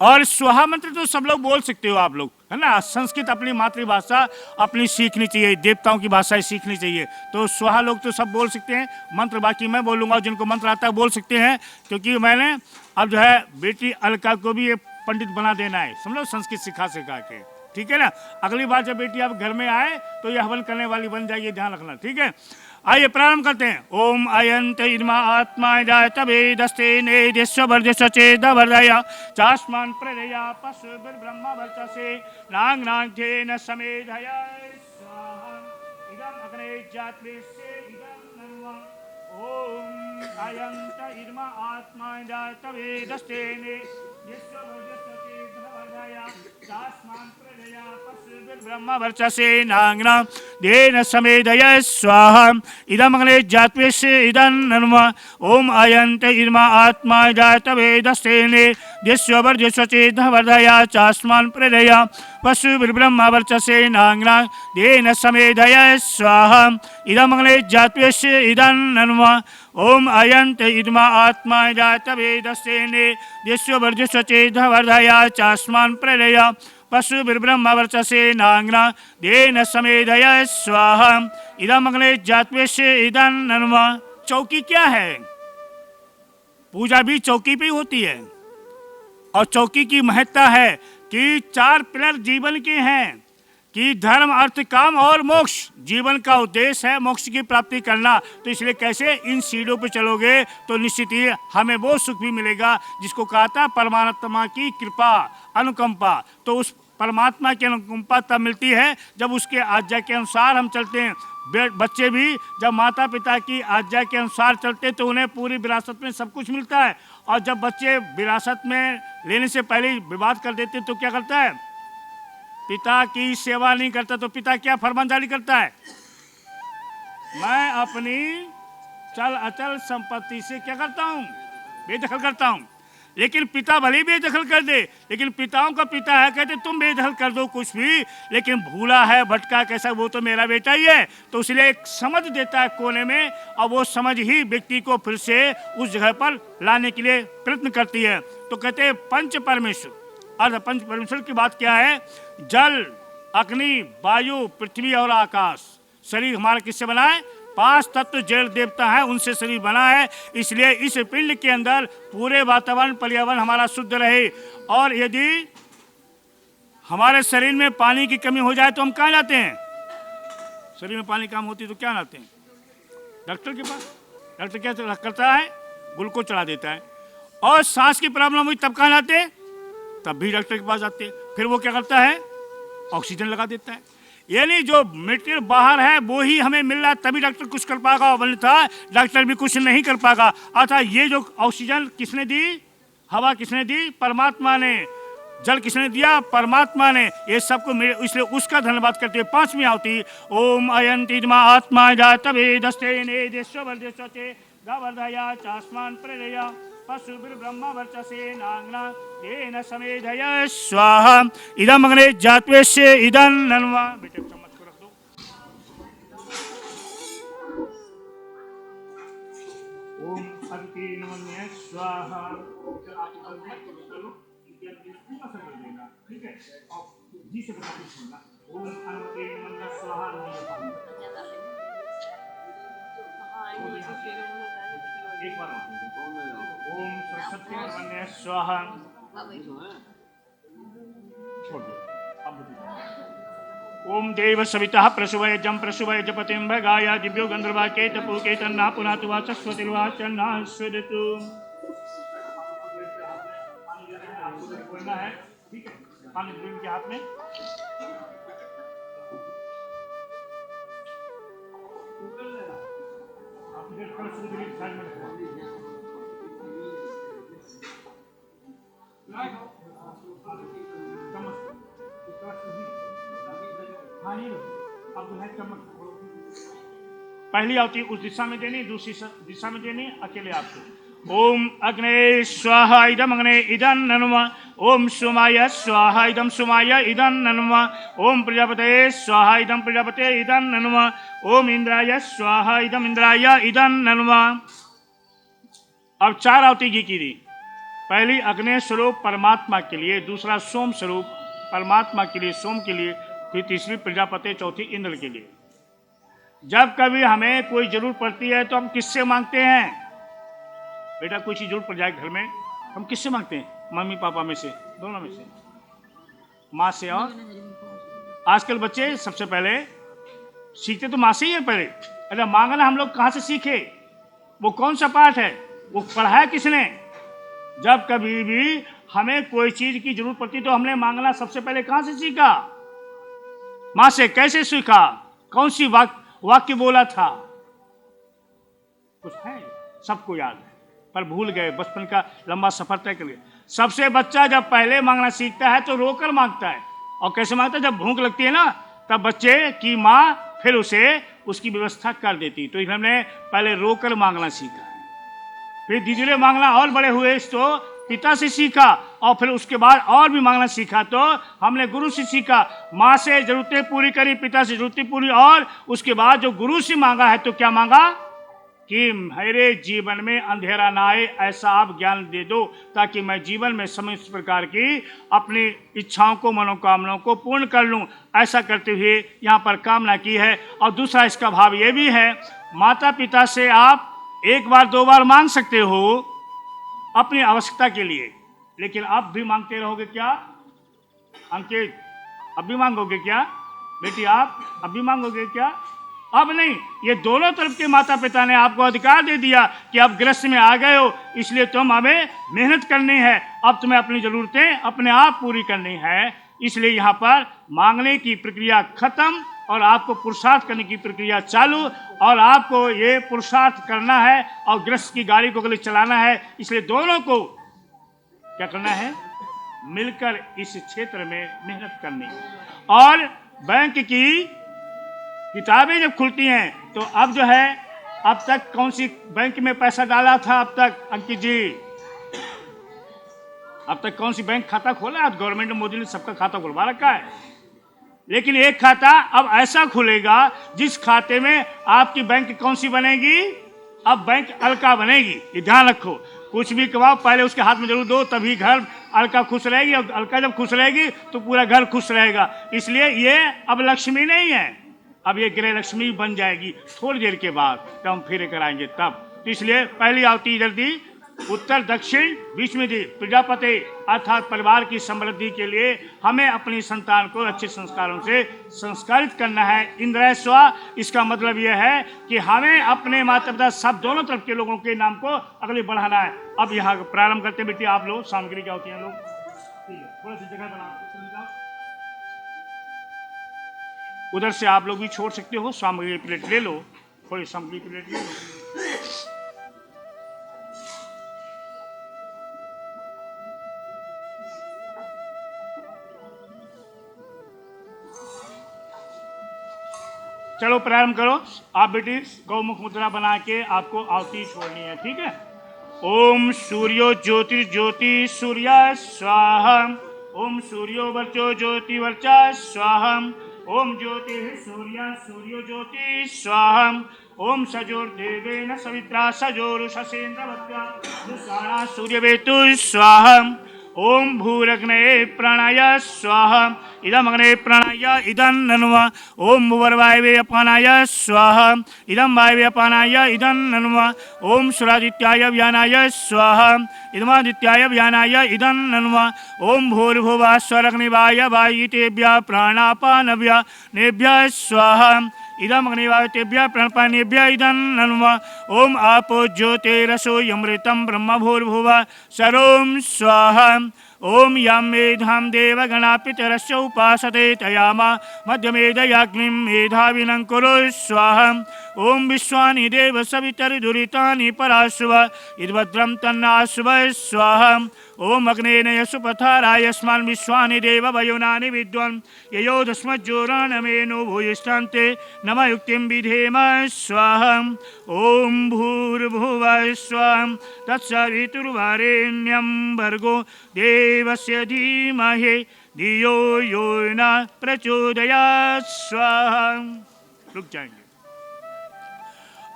और स्वाहा मंत्र तो सब लोग बोल सकते हो आप लोग, है ना। संस्कृत अपनी मातृभाषा अपनी सीखनी चाहिए, देवताओं की भाषा सीखनी चाहिए। तो स्वाहा लोग तो सब बोल सकते हैं मंत्र, बाकी मैं बोलूँगा, जिनको मंत्र आता है बोल सकते हैं। क्योंकि मैंने अब जो है बेटी अलका को भी ये पंडित बना देना है, समझो, संस्कृत सिखा के, ठीक है ना। अगली बार जब बेटी आप घर में आए तो ये हवन करने वाली बन जाएगी, ध्यान रखना, ठीक है। आइए प्रारंभ करते हैं। ओम अयंत इर्मा आत्मा जायत वेदस्ते नेदेश्व वर्जस्व चेद वर्धया चास्मान प्रदया पशुभिर ब्रह्म वर्चसे नांग नांगेन समेधया स्वाहा इदं अग्ने जातवेस्य इदं नन्वा। ओम अयंत इर्मा आत्मा जायत वेदस्ते नेदेश्व वर्जस्व चेद वर्धया चास्मान प्रदया पशुभिर ब्रह्म वर्चसे नांग नांगेन समेधया स्वाहा इदं अग्ने जातवेस्य इदं नन्वा। ओम अयंत इर्मा आत्मा जायत वेदस्तेने दिश्व वर्जस्व चेद वर्धया चास्मान प्रदया पशुभिर्ब्रह्म वर्चसे नांगना देन समेधया स्वाहा इदं अग्ने जातवेस्य इदं नन्वा। ओम अयंत इर्मा आत्मा जायत वेदस्तेने दिश्व वर्जस्व चेद वर्धया चास्मान प्रदया पशुभिर्ब्रह्म वर्चसे नांगना देन समेधया स्वाहा इदं अग्ने जातवेस्य इदं नन्वा। चौकी क्या है? पूजा भी चौकी पे होती है। और चौकी की महत्ता है कि 4 पिलर जीवन के हैं कि धर्म, अर्थ, काम और मोक्ष। जीवन का उद्देश्य है मोक्ष की प्राप्ति करना। तो इसलिए कैसे इन सीढ़ियों पर चलोगे तो निश्चित ही हमें वो सुख भी मिलेगा जिसको कहा था परमात्मा की कृपा, अनुकंपा। तो उस परमात्मा की अनुकंपा तब मिलती है जब उसके आज्ञा के अनुसार हम चलते हैं। बच्चे भी जब माता पिता की आज्ञा के अनुसार चलते तो उन्हें पूरी विरासत में सब कुछ मिलता है। और जब बच्चे विरासत में लेने से पहले विवाद कर देते तो क्या करता है? पिता की सेवा नहीं करता तो पिता क्या फरमान जारी करता है? मैं अपनी चल अचल संपत्ति से क्या करता हूँ? बेदखल करता हूँ। लेकिन पिता भले ही बेदखल कर दे, लेकिन पिताओं का पिता है, कहते तुम बेदखल कर दो कुछ भी, लेकिन भूला है, भटका कैसा, वो तो मेरा बेटा ही है। तो इसलिए एक समझ देता है कोने में, और वो समझ ही व्यक्ति को फिर से उस जगह पर लाने के लिए प्रयत्न करती है। तो कहते हैं पंच परमेश्वर। अर्ध पंच परमेश्वर की बात क्या है? जल, अग्नि, वायु, पृथ्वी और आकाश। शरीर हमारा किससे बना है? 5 तत्व जड़ देवता है, उनसे शरीर बना है। इसलिए इस पिंड के अंदर पूरे वातावरण, पर्यावरण हमारा शुद्ध रहे। और यदि हमारे शरीर में पानी की कमी हो जाए तो हम कहाँ जाते हैं? शरीर में पानी कम होती तो क्या जाते हैं? डॉक्टर के पास। डॉक्टर क्या करता है? ग्लूकोज चढ़ा देता है। और सांस की प्रॉब्लम हुई तब कहाँ जाते हैं? तब भी डॉक्टर के पास जाते हैं। फिर वो क्या करता है? ऑक्सीजन लगा देता है। यानी जो मटेरियल बाहर है वो ही हमें मिल रहा है, तभी डॉक्टर कुछ कर पाएगा, अन्यथा डॉक्टर भी कुछ नहीं कर पाएगा। अर्थात ये जो ऑक्सीजन किसने दी, हवा किसने दी, परमात्मा ने। जल किसने दिया, परमात्मा ने। ये सबको मिले, इसलिए उसका धन्यवाद करते हुए पांचवी आहुति, ओम अयंतिमा आत्मा जातवे दस्ते ने देशवर्धे गवर्धया चास्मान प्रेरया पशुभिर ब्रह्म वर्चसे नांगना तेन समेधय स्वाहा इदम अग्ने जात्वेस्य इदं नन्वा। बेटे चम्मच को रख दो। ओम अग्नि नमः स्वाहा। ठीक है, जी से बता दीजिएगा। ओम अग्नि नमः स्वाहा। एक बार ओम सरस्वती नमः स्वाहा। छोड़ दो। ओम देव सविता प्रसुवय जम प्रसुवय जपतिम भगाया दिव्यो गंधर्वा के तपु के तन्ना पुना तुवा सरस्वती वा चन्ना सुदतु। बोलना है, ठीक है, पानी गुरु के हाथ में। पहली आहुति उस दिशा में देनी, दूसरी दिशा में देनी, अकेले आपको। ओम अग्ने स्वाहा इदम अग्ने इदं नन्वा। ओम सोमाय स्वाहा इदं सोमाय इदं नन्वा। ओम प्रजापते स्वाहा इदं प्रजापते इदं नन्वा। ओम इंद्राय स्वाहा इदं इंद्राय इदं नन्वा। अब चार आहुति घी की दी। पहली अग्नि स्वरूप परमात्मा के लिए, दूसरा सोम स्वरूप परमात्मा के लिए, सोम के लिए, फिर तीसरी प्रजापति, चौथी इंद्र के लिए। जब कभी हमें कोई जरूरत पड़ती है तो हम किससे मांगते हैं? बेटा कोई चीज जरूरत पड़ जाए घर में, हम किससे मांगते हैं? मम्मी पापा में से, दोनों में से, माँ से। और आजकल बच्चे सबसे पहले सीखते तो माँ से ही है पहले। अरे मांगना हम लोग कहाँ से सीखे? वो कौन सा पाठ है? वो पढ़ाया किसने? जब कभी भी हमें कोई चीज की जरूरत पड़ती तो हमने मांगना सबसे पहले कहाँ से सीखा? माँ से। कैसे सीखा? कौन सी वाक्य बोला था? कुछ है? सबको याद है पर भूल गए, बचपन का लंबा सफर तय कर गए। सबसे बच्चा जब पहले मांगना सीखता है तो रोकर मांगता है। और कैसे मांगता है? जब भूख लगती है ना, तब बच्चे की माँ फिर उसे उसकी व्यवस्था कर देती। तो हमने पहले रोकर मांगना सीखा, फिर धीरे धीरे मांगना और बड़े हुए तो पिता से सीखा, और फिर उसके बाद और भी मांगना सीखा तो हमने गुरु से सीखा। माँ से जरूरतें पूरी करी, पिता से जरूरतें पूरी, और उसके बाद जो गुरु से मांगा है तो क्या मांगा कि मेरे जीवन में अंधेरा ना आए, ऐसा आप ज्ञान दे दो ताकि मैं जीवन में समस्त प्रकार की अपनी इच्छाओं को, मनोकामनाओं को पूर्ण कर लूं। ऐसा करते हुए यहाँ पर कामना की है। और दूसरा इसका भाव ये भी है, माता पिता से आप एक बार दो बार मांग सकते हो अपनी आवश्यकता के लिए, लेकिन अब भी मांगते रहोगे क्या? अंकित, अब भी मांगोगे क्या? बेटी आप अब भी मांगोगे क्या? अब नहीं। ये दोनों तरफ के माता पिता ने आपको अधिकार दे दिया कि अब गृहस्थ में आ गए हो, इसलिए तुम हमें मेहनत करनी है, अब तुम्हें अपनी जरूरतें अपने आप पूरी करनी है। इसलिए यहाँ पर मांगने की प्रक्रिया खत्म और आपको पुरुषार्थ करने की प्रक्रिया चालू। और आपको ये पुरुषार्थ करना है और गृहस्थ की गाड़ी को अगले चलाना है। इसलिए दोनों को क्या करना है? मिलकर इस क्षेत्र में मेहनत करनी। और बैंक की किताबें जब खुलती हैं तो अब जो है, अब तक कौन सी बैंक में पैसा डाला था अब तक? अंकित जी, अब तक कौन सी बैंक खाता खोला? अब गवर्नमेंट मोदी ने सबका खाता खुलवा रखा है, लेकिन एक खाता अब ऐसा खुलेगा जिस खाते में आपकी बैंक कौन सी बनेगी? अब बैंक अलका बनेगी। ये ध्यान रखो, कुछ भी कमाओ पहले उसके हाथ में जरूर दो, तभी घर अलका खुश रहेगी, और अलका जब खुश रहेगी तो पूरा घर खुश रहेगा। इसलिए ये अब लक्ष्मी नहीं है, अब ये गृह लक्ष्मी बन जाएगी थोड़ी देर के बाद, जब हम फिर कराएंगे तब। तो इसलिए पहली आहुति इधर दी, उत्तर दक्षिण बीच में दी। प्रजापति अर्थात परिवार की समृद्धि के लिए हमें अपनी संतान को अच्छे संस्कारों से संस्कारित करना है। इंद्र स्वा, इसका मतलब यह है कि हमें अपने माता पिता सब दोनों तरफ के लोगों के नाम को आगे बढ़ाना है। अब यहाँ प्रारंभ करते बेटी, आप लोग सामग्री क्या होती है लोग, ठीक है, थोड़ा सी जगह बनाओ। उधर से आप लोग भी छोड़ सकते हो। सामग्री प्लेट ले लो, थोड़ी सामग्री प्लेट ले लो। चलो प्रारंभ करो। आप बेटी गौमुख मुद्रा बना के आपको आहुति छोड़नी है, ठीक है। ओम सूर्यो ज्योतिर्ज्योति सूर्या स्वाहा। ओम सूर्यो वर्चो ज्योति वर्चा स्वाहा। ओम ज्योति सूर्य सूर्यो ज्योति स्वाहा। ओम सजोर्देवेन सवित्रा सजोरुषसेन्द्रवत्या दुषाणा सूर्यवेतु स्वाहा। ओम भूरग्नये प्राणाय स्वाहा। इदम अग्ने प्राणाय इदं ननुमा। ओम भूवर्वायवे अपानाय स्वाहा। इदं वायवे अपानाय इदं ननुमा। ओम सुरादित्याय व्यानाय स्वाहा। इदमादित्याय व्यानाय इदं ननुमा। ओम भूर्भुवः स्वरग्निवाय वायितेभ्यः प्राणापानभ्यः नेभ्यः स्वाहा। इदम अग्निवायुतेभ्यः प्राणपानेभ्यः इदं ननुमा। ओम आपो ज्योतिरसो यमृतं ब्रह्म भूर्भुवः सरोम स्वाहा। ओम यं मेधां देवगणापितरस्य उपासते तयामा मध्यमेधयाग्निं मेधाविनं कुरु स्वाहा। ओम विश्वानि देव सवितर्दुरितानि पराशुव इद्भद्रं तन्नाशुव स्वाहा। ओम अग्नेन यशुपथाराय यस्मान् विश्वानि देव वयुनानि विद्वान् ययोधस्मज्जोराणमेनो भूयिष्ठान्ते नमः युक्तिं विधेम स्वाहा। ओम भूर्भुवः स्वः तत्सवितुर्वरेण्यं भर्गो देवस्य धीमहि धियो यो न प्रचोदयात् स्वाहा। रुक जाएंगे।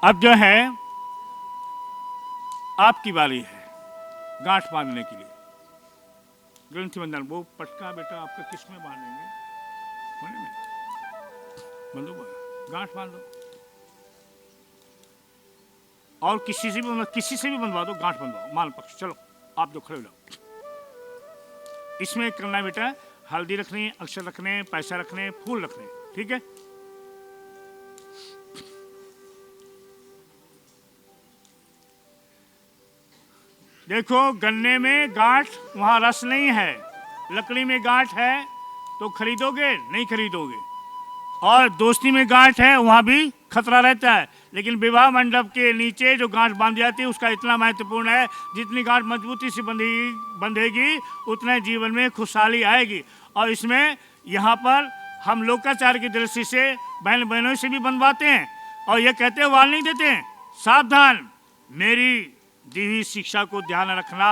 अब जो है आपकी बारी है गांठ बांधने के लिए। ग्रंथि बंधन, वो पटका बेटा आपका किस में बांधेंगे? बने में बंधो, गांठ बांधो। और किसी से भी बंधवा दो, गांठ बंधवाओ। माल पक्ष चलो, आप दो खड़े हो जाओ। इसमें करना बेटा, हल्दी रखनी, अक्षर रखने, पैसा रखने, फूल रखने, ठीक है। देखो गन्ने में गांठ, वहां रस नहीं है। लकड़ी में गांठ है तो खरीदोगे? नहीं खरीदोगे। और दोस्ती में गांठ है, वहां भी खतरा रहता है। लेकिन विवाह मंडप के नीचे जो गांठ बांधी जाती है उसका इतना महत्वपूर्ण है, जितनी गांठ मजबूती से बंधेगी उतने जीवन में खुशहाली आएगी। और इसमें यहाँ पर हम लोकाचार की दृष्टि से बहन बहनों से भी बंधवाते हैं और ये कहते हैं वाल नहीं देते हैं। सावधान, मेरी दी हुई शिक्षा को ध्यान रखना।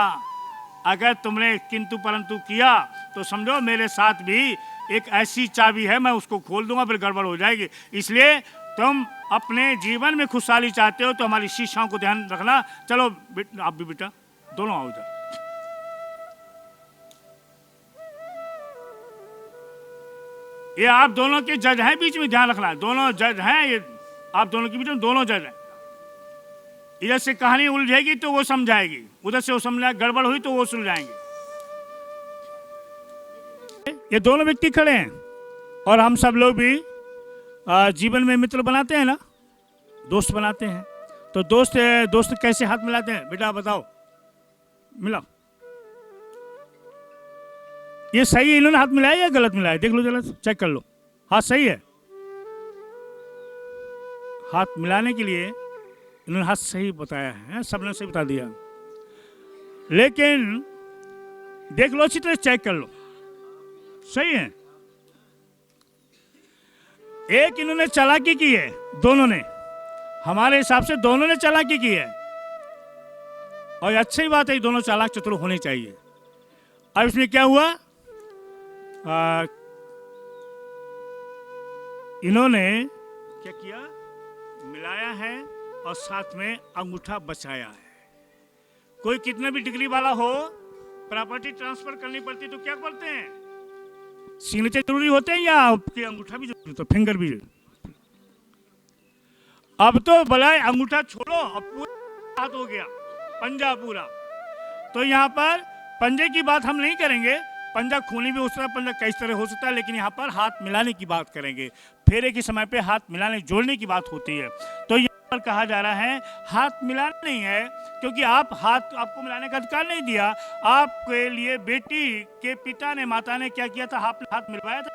अगर तुमने किंतु परंतु किया तो समझो मेरे साथ भी एक ऐसी चाबी है, मैं उसको खोल दूंगा, फिर गड़बड़ हो जाएगी। इसलिए तुम अपने जीवन में खुशहाली चाहते हो तो हमारी शिक्षाओं को ध्यान रखना। चलो आप भी बेटा दोनों आओ इधर। ये आप दोनों के जज हैं, बीच में ध्यान रखना। दोनों जज हैं, ये आप दोनों के बीच में दोनों जज हैं। इधर से कहानी उलझेगी तो वो समझाएगी, उधर से वो समझा, गड़बड़ हुई तो वो सुलझाएंगे। ये दोनों व्यक्ति खड़े हैं और हम सब लोग भी जीवन में मित्र बनाते हैं ना, दोस्त बनाते हैं। तो दोस्त कैसे हाथ मिलाते हैं बेटा बताओ? मिलाओ। ये सही है, इन्होंने हाथ मिलाया या गलत मिलाया? देख लो जरा, चेक कर लो। हाथ सही है। हाथ मिलाने के लिए इन्होंने हाथ सही बताया है, सबने सही बता दिया। लेकिन देख लो अच्छी तरह, चेक कर लो सही है। एक इन्होंने चालाकी की है, दोनों ने, हमारे हिसाब से दोनों ने चालाकी की है। और अच्छी बात है, दोनों चालाक चतुर होने चाहिए। अब इसमें क्या हुआ, इन्होंने क्या किया, मिलाया है और साथ में अंगूठा बचाया है। कोई कितना भी डिग्री वाला हो, प्रॉपर्टी ट्रांसफर करनी पड़ती तो क्या करते हैं? सिग्नेचर जरूरी होते हैं या आपके अंगूठा भी जरूरी होता है, फिंगर भी। अब तो भला अंगूठा छोड़ो, अब पूरा हाथ हो गया, पंजा पूरा। तो यहाँ पर पंजे की बात हम नहीं करेंगे, पंजा खूनी भी हो सकता है, पंजा कई तरह हो सकता है, लेकिन यहाँ पर हाथ मिलाने की बात करेंगे। फेरे के समय पे हाथ मिलाने जोड़ने की बात होती है। तो यहाँ पर कहा जा रहा है हाथ मिलाना नहीं है, क्योंकि आपको मिलाने का अधिकार नहीं दिया। आपके लिए बेटी के पिता ने, माता ने क्या किया था, हाथ मिलवाया था।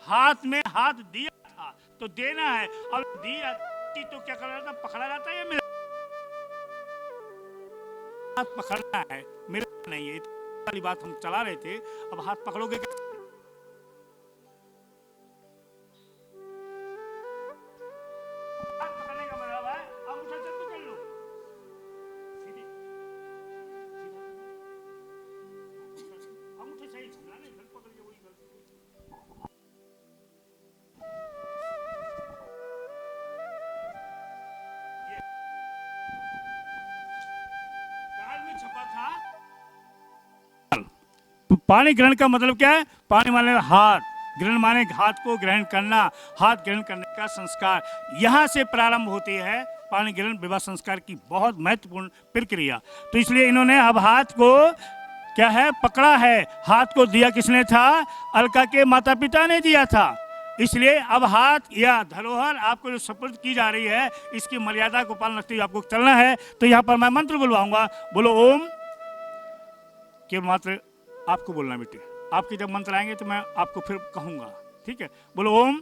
हाथ में हाथ दिया था तो देना है, और दिया तो क्या करना था, पकड़ा जाता है या मिला? हाथ पकड़ना है, मिला नहीं है। वाली बात हम चला रहे थे, अब हाथ पकड़ोगे कैसे? हाथ पकड़ने का मतलब है अंगूठा जल्दी कर लो, सीधी अंगूठे सही चलना नहीं, फिर पकड़ के वही गलती। ये कार्ड में छपा था। पानी ग्रहण का मतलब क्या है? पानी माने हाथ, ग्रहण माने हाथ को ग्रहण करना, हाथ ग्रहण करने का संस्कार। यहाँ से प्रारंभ होती है पानी ग्रहण विवाह संस्कार की बहुत महत्वपूर्ण प्रक्रिया। तो इसलिए इन्होंने अब हाथ को क्या है, पकड़ा है। हाथ को दिया किसने था? अलका के माता पिता ने दिया था। इसलिए अब हाथ या धरोहर आपको जो सुपुर्द की जा रही है, इसकी मर्यादा को पालन रखते हुए आपको चलना है। तो यहाँ पर मैं मंत्र बुलवाऊंगा, बोलो ओम। केवल मात्र आपको बोलना बेटे, आपके जब मंत्र आएंगे तो मैं आपको फिर कहूंगा, ठीक है? बोलो ओम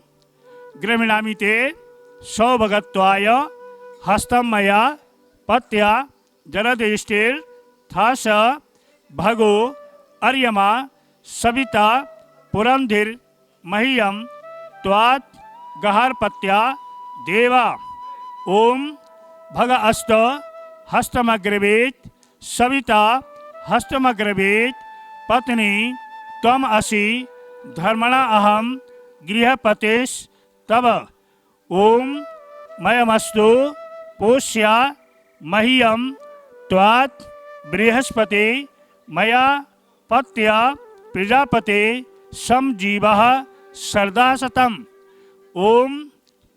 ग्रमिणामि ते सौभगत्वाय हस्तम मया पत्या जरदृष्टिर थास भगो अर्यमा सविता पुरंधिर मह्यम त्वात् गहारपत्या देवा। ओम भग अस्त हस्तमग्रवेत सविता हस्तमग्रवेत पत्नी त्वम असि धर्मणा अहम गृहपतिस् तव। ओम मयमस्तु पोष्या मह्यम त्वात् बृहस्पति मया पत्या प्रजापते समजीवः सर्दा शतम्। ओम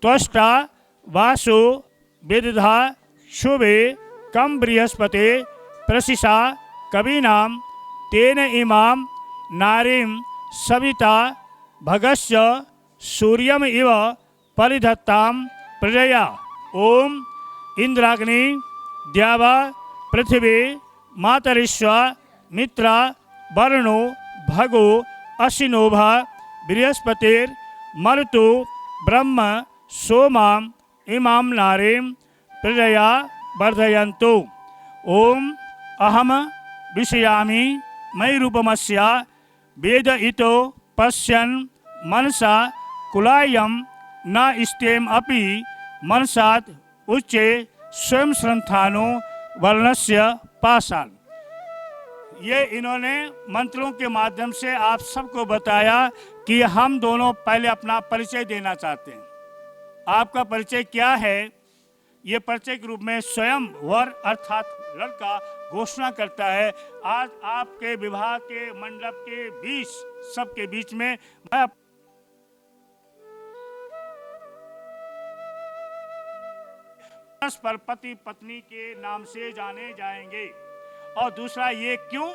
त्वष्टा वासो विदधा शुभे कम बृहस्पते प्रशिषा कवीनाम तेन इमाम नारीम सविता भगस्य सूर्यम इव परिधत्ताम प्रजया। ओम इंद्राग्नि द्यावा पृथ्वी मातरिश्व मित्रा वरुणो भगो अश्विनोभा बृहस्पतिर मरुतो ब्रह्म सोमाम इमाम नारीम प्रजया वर्धयन्तु। ओम अहम विषयामि मयि रूपमस्या वेद इतो पश्यन् मनसा कुलायम न स्तेम अपि मनसात् उच्चे स्वयं संस्थानो वर्णस्य पाषाण। ये इन्होंने मंत्रों के माध्यम से आप सबको बताया कि हम दोनों पहले अपना परिचय देना चाहते हैं। आपका परिचय क्या है? ये परिचय के रूप में स्वयं वर अर्थात लड़का घोषणा करता है। आज आपके विवाह के मंडप के बीच, सबके बीच में मैं परस्पर पति पत्नी के नाम से जाने जाएंगे। और दूसरा ये क्यों?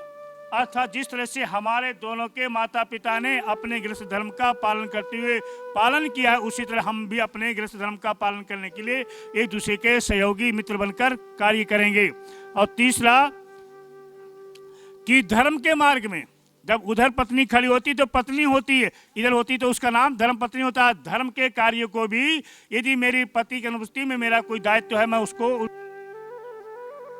अर्थात जिस तरह से हमारे दोनों के माता पिता ने अपने गृहस्थ धर्म का पालन करते हुए पालन किया है, उसी तरह हम भी अपने गृहस्थ धर्म का पालन करने के लिए एक दूसरे के सहयोगी मित्र बनकर कार्य करेंगे। और तीसरा कि धर्म के मार्ग में जब उधर पत्नी खड़ी होती तो पत्नी होती है, इधर होती तो उसका नाम धर्म पत्नी होता है। धर्म के कार्य को भी यदि मेरी पति की अनुपस्थिति में मेरा कोई दायित्व है, मैं उसको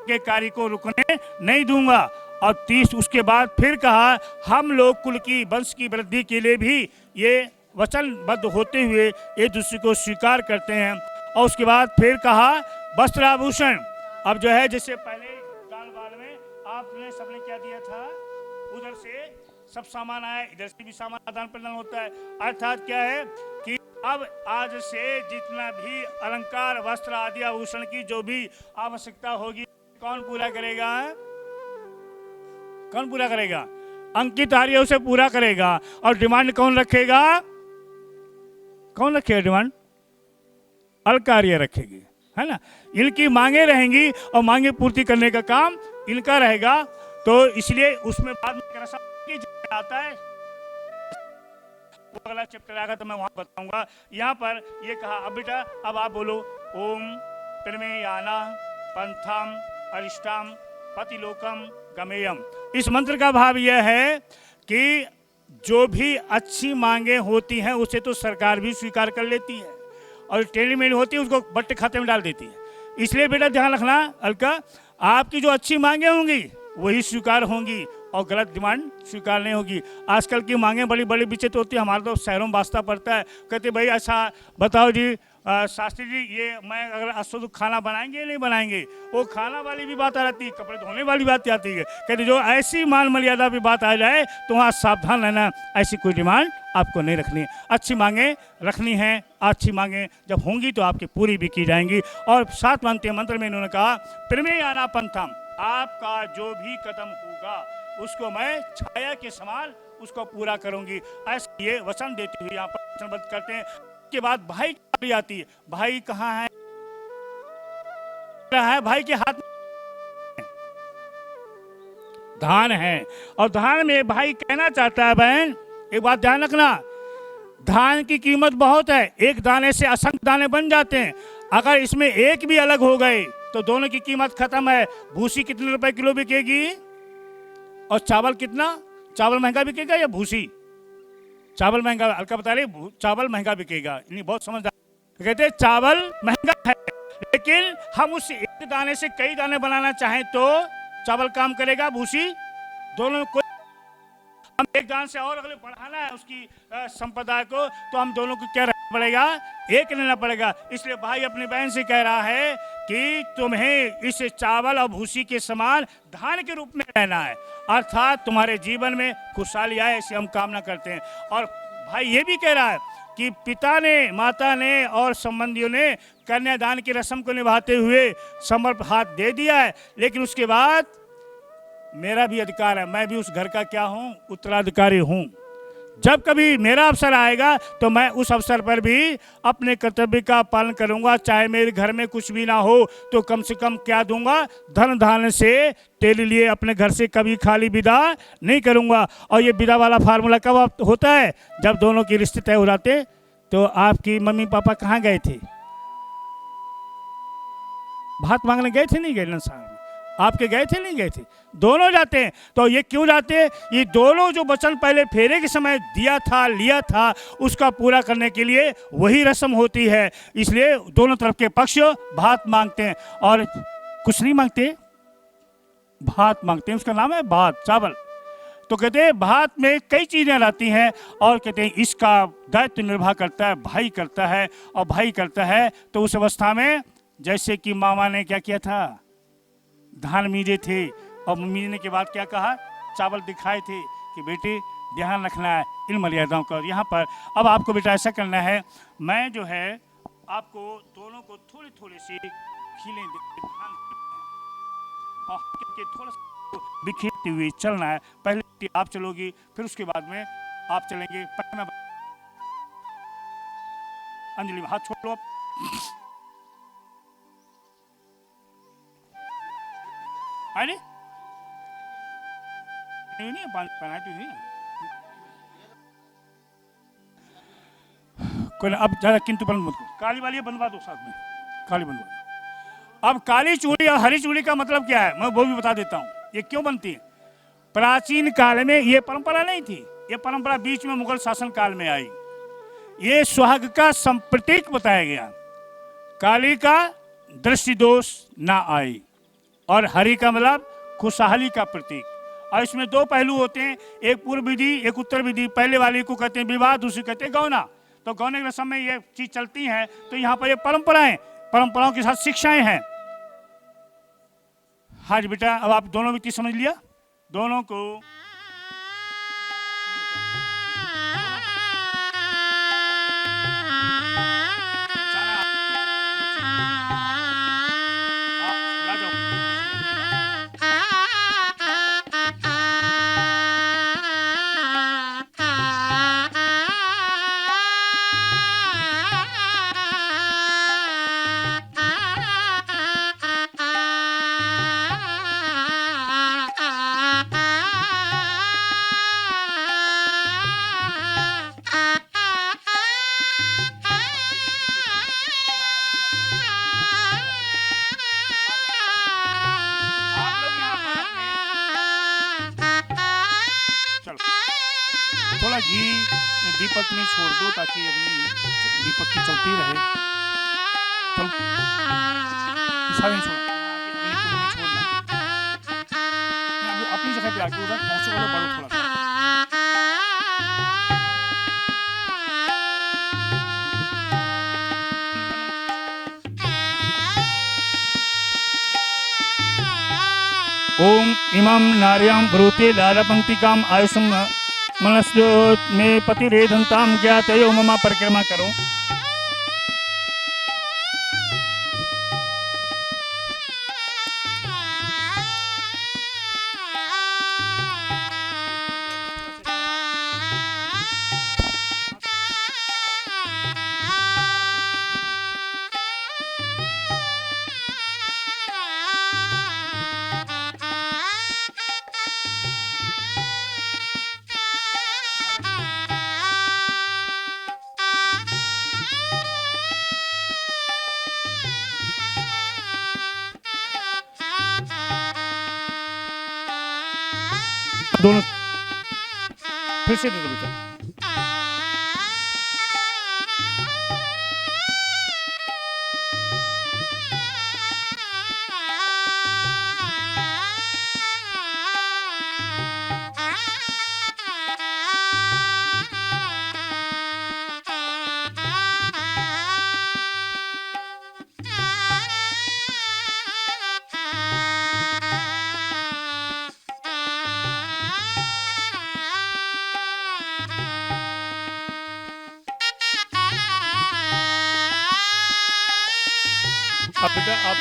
के कार्य को रुकने नहीं दूंगा। और उसके बाद फिर कहा हम लोग कुल की वंश की वृद्धि के लिए भी ये वचनबद्ध होते हुए एक दूसरे को स्वीकार करते हैं। और उसके बाद फिर कहा वस्त्राभूषण। अब जो है जैसे पहले काल बाल में आपने सबने क्या दिया था, उधर से सब सामान आया, इधर से भी सामान आदान प्रदान होता है। अर्थात क्या है कि अब आज से जितना भी अलंकार वस्त्र आदि आभूषण की जो भी आवश्यकता होगी कौन पूरा करेगा? कौन पूरा करेगा? अंकित आर्य उसे पूरा करेगा। और डिमांड कौन रखेगा? कौन रखेगा डिमांड? अलका आर्य रखेगी, है ना। इनकी मांगे रहेंगी और मांगे पूर्ति करने का काम इनका रहेगा। तो इसलिए उसमें बाद में आता है, वो अगला चैप्टर आएगा तो मैं वहां बताऊंगा। यहाँ पर ये कहा अब बेटा अब आप बोलो ओम प्रमेयाना पंथम अरिष्टाम पतिलोकम गमेयम। इस मंत्र का भाव यह है कि जो भी अच्छी मांगे होती हैं उसे तो सरकार भी स्वीकार कर लेती है, और टेढ़ी मेढ़ी होती है उसको बट्टे खाते में डाल देती है। इसलिए बेटा ध्यान रखना अलका, आपकी जो अच्छी मांगे होंगी वही स्वीकार होंगी और गलत डिमांड स्वीकार नहीं होगी। आजकल की मांगे बड़ी बड़ी विचित्र होती है। हमारे तो शहरों में वास्ता पड़ता है, कहते भाई अच्छा बताओ जी शास्त्री जी, ये मैं अगर अशुद्ध खाना बनाएंगे या नहीं बनाएंगे। वो खाना वाली भी बात आ जाती है, कपड़े धोने वाली बात आती है। कहते जो ऐसी मान मर्यादा भी बात आ जाए तो वहाँ सावधान रहना, ऐसी कोई डिमांड आपको नहीं रखनी। अच्छी मांगे रखनी है, अच्छी मांगे जब होंगी तो आपकी पूरी भी की जाएंगी। और सात मानते मंत्र में इन्होंने कहा प्रेमे आना पंथम, आपका जो भी कदम होगा उसको मैं छाया के समान उसको पूरा करूंगी, ऐसे ये वचन देते हुए यहाँ पर वचनबद्ध करते हैं। के बाद भाई भी आती है। भाई कहाँ है? भाई के हाथ में धान है, और धान में भाई कहना चाहता है बहन एक बात ध्यान रखना, धान की कीमत बहुत है, एक दाने से असंख्य दाने बन जाते हैं। अगर इसमें एक भी अलग हो गए तो दोनों की कीमत खत्म है। भूसी कितने रुपए किलो बिकेगी और चावल कितना? चावल महंगा बिकेगा या भूसी? चावल महंगा। हल्का बता रहे चावल महंगा बिकेगा, नहीं बहुत समझदार। कहते चावल महंगा है, लेकिन हम उस एक दाने से कई दाने बनाना चाहें तो चावल काम करेगा, भूसी दोनों को। हम एक दाने से और अगले बढ़ाना है उसकी संपदा को, तो हम दोनों को क्या रखना पड़ेगा? एक लेना पड़ेगा। इसलिए भाई अपनी बहन से कह रहा है कि तुम्हें इस चावल और भूसी के समान धान के रूप में रहना है, अर्थात तुम्हारे जीवन में खुशहाली आए, ऐसी हम कामना करते हैं। और भाई ये भी कह रहा है कि पिता ने, माता ने और संबंधियों ने कन्यादान की रस्म को निभाते हुए समर्पण हाथ दे दिया है, लेकिन उसके बाद मेरा भी अधिकार है, मैं भी उस घर का क्या हूँ? उत्तराधिकारी हूँ। जब कभी मेरा अवसर आएगा तो मैं उस अवसर पर भी अपने कर्तव्य का पालन करूंगा, चाहे मेरे घर में कुछ भी ना हो तो कम से कम क्या दूंगा? धन धान से तेरे लिए अपने घर से कभी खाली विदा नहीं करूंगा। और ये विदा वाला फार्मूला कब होता है? जब दोनों के रिश्ते तय हो जाते। तो आपकी मम्मी पापा कहाँ गए थे? भात मांगने गए थे? नहीं गए ना? आपके गए थे? नहीं गए थे? दोनों जाते हैं। तो ये क्यों जाते हैं? ये दोनों जो वचन पहले फेरे के समय दिया था, लिया था, उसका पूरा करने के लिए वही रस्म होती है। इसलिए दोनों तरफ के पक्ष भात मांगते हैं, और कुछ नहीं मांगते, भात मांगते हैं। उसका नाम है भात, चावल। तो कहते हैं भात में कई चीजें रहती हैं, और कहते हैं इसका दायित्व निर्वाह करता है भाई, करता है। और भाई करता है तो उस अवस्था में जैसे कि मामा ने क्या किया था? धान मीजे थे, और मीजने के बाद क्या कहा? चावल दिखाए थे कि बेटे ध्यान रखना है इन मर्यादाओं का। यहाँ पर अब आपको बेटा ऐसा करना है, मैं जो है आपको दोनों को थोड़ी थोड़ी सी खीलें और थोड़ा सा बिखेरते हुए चलना है। पहले आप चलोगी, फिर उसके बाद में आप चलेंगे। अंजलि हाथ छोड़ लो। अरे नहीं पहना तो नहीं कोई। अब ज्यादा किंतु परंतु मत करो। काली वाली बनवा दो साथ में, काली बनवा दो। अब काली चूड़ी और हरी चूड़ी का मतलब क्या है मैं वो भी बता देता हूँ। ये क्यों बनती है? प्राचीन काल में ये परंपरा नहीं थी, ये परंपरा बीच में मुगल शासन काल में आई। ये सुहाग का संप्रतीक बताया गया, काली का दृष्टि दोष ना आई, और हरि का मतलब खुशहाली का प्रतीक। और इसमें दो पहलू होते हैं, एक पूर्व विधि, एक उत्तर विधि। पहले वाली को कहते हैं विवाह, दूसरी कहते हैं गौना। तो गौने के रस्म में ये चीज चलती है। तो यहाँ पर ये परंपराएं, परंपराओं के साथ शिक्षाएं हैं। हाँ जी बेटा, अब आप दोनों व्यक्ति समझ लिया, दोनों को घी दीपक में छोड़ दो ताकि अपनी दीपक की चलती रहे। चल सारे में छोड़, अपनी कुंड में छोड़ना। मैं अपनी जगह पे आके उधर पहुंचो, उधर बढ़ो थोड़ा सा। ओम इमं नार्यां ब्रूते लालपंक्तिकाम आयुषम मनस्यो में पतिरेधंताम ज्ञातयो मम परिक्रमा करो। दोनों फिर से दे दो बेटा। अब बेटा आप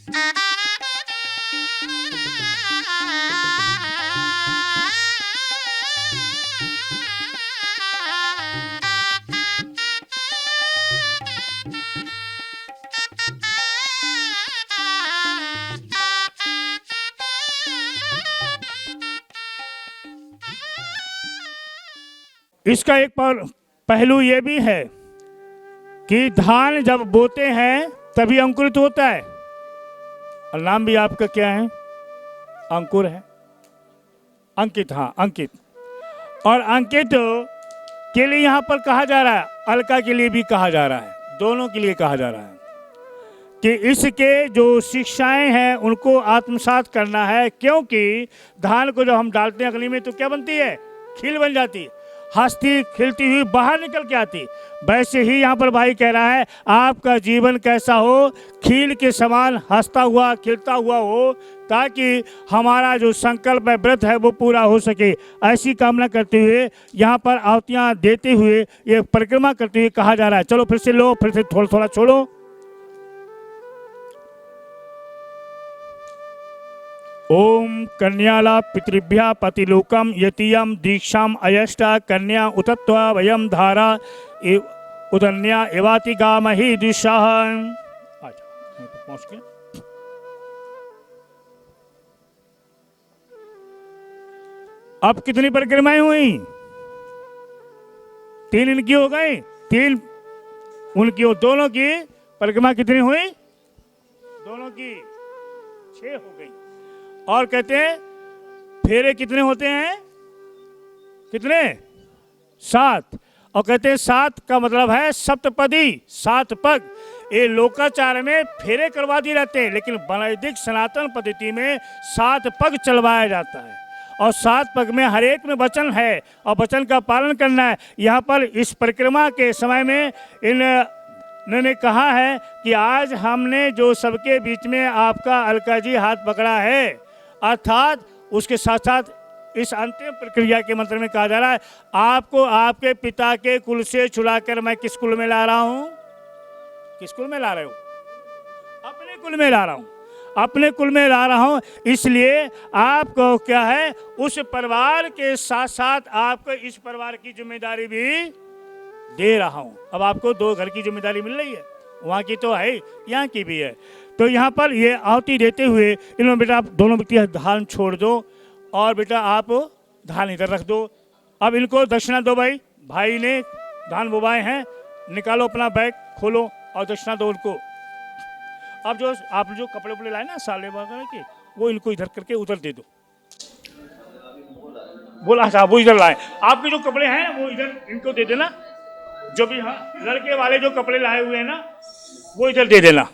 इसका एक पहलू ये भी है कि धान जब बोते हैं तभी अंकुरित होता है। और नाम भी आपका क्या है? अंकुर है, अंकित। हाँ, अंकित। और अंकित के लिए यहाँ पर कहा जा रहा है, अलका के लिए भी कहा जा रहा है, दोनों के लिए कहा जा रहा है कि इसके जो शिक्षाएं हैं उनको आत्मसात करना है। क्योंकि धान को जब हम डालते हैं अग्नि में तो क्या बनती है? खील बन जाती है, हंसती खिलती हुई बाहर निकल के आती। वैसे ही यहाँ पर भाई कह रहा है आपका जीवन कैसा हो, खील के समान हंसता हुआ खिलता हुआ हो, ताकि हमारा जो संकल्प है, व्रत है, वो पूरा हो सके। ऐसी कामना करते हुए यहाँ पर आहुतियाँ देते हुए, ये परिक्रमा करते हुए कहा जा रहा है। चलो फिर से लो, फिर से थोड़ा थोड़ा छोड़ो। ओम कन्याला पितृभ्या पतिलोकम यतीयम दीक्षाम अयष्टा कन्या उतत्वा वयम धारा उदन्या एवाति गामहि दिशा। पहुंच गए। अब कितनी परिक्रमाएं हुई? 3 इनकी हो गई, 3 उनकी, दोनों की परिक्रमा कितनी हुई? दोनों की 6 हो गई। और कहते हैं फेरे कितने होते हैं? कितने? 7। और कहते हैं 7 का मतलब है सप्तपदी, 7 पग। ये लोकाचार में फेरे करवा दिए जाते हैं, लेकिन वैदिक सनातन पद्धति में 7 पग चलवाया जाता है। और 7 पग में हर एक में वचन है और वचन का पालन करना है। यहाँ पर इस परिक्रमा के समय में इन्होंने कहा है कि आज हमने जो सबके बीच में आपका अलका जी हाथ पकड़ा है, अर्थात उसके साथ साथ इस अंतिम प्रक्रिया के मंत्र में कहा जा रहा है आपको आपके पिता के कुल से छुड़ाकर मैं किस कुल में ला रहा हूँ? किस कुल में ला रहे हो? अपने कुल में ला रहा हूँ, अपने कुल में ला रहा हूँ। इसलिए आपको क्या है, उस परिवार के साथ साथ आपको इस परिवार की जिम्मेदारी भी दे रहा हूँ। अब आपको 2 घर की जिम्मेदारी मिल रही है, वहाँ की तो है, यहाँ की भी है। तो यहाँ पर ये आहुति देते हुए इन्होंने बेटा आप दोनों बेटियाँ धान छोड़ दो और बेटा आप धान इधर रख दो। अब इनको दक्षिणा दो। भाई ने धान बोवाए हैं, निकालो अपना बैग, खोलो और दक्षिणा दो उनको। अब जो आप जो कपड़े उपड़े लाए ना साले वगैरह के, वो इनको इधर करके उधर दे दो। बोला साहब वो इधर लाए, आपके जो कपड़े हैं वो इधर इनको दे देना। जो भी हाँ लड़के वाले जो कपड़े लाए हुए हैं ना वो इधर दे देना।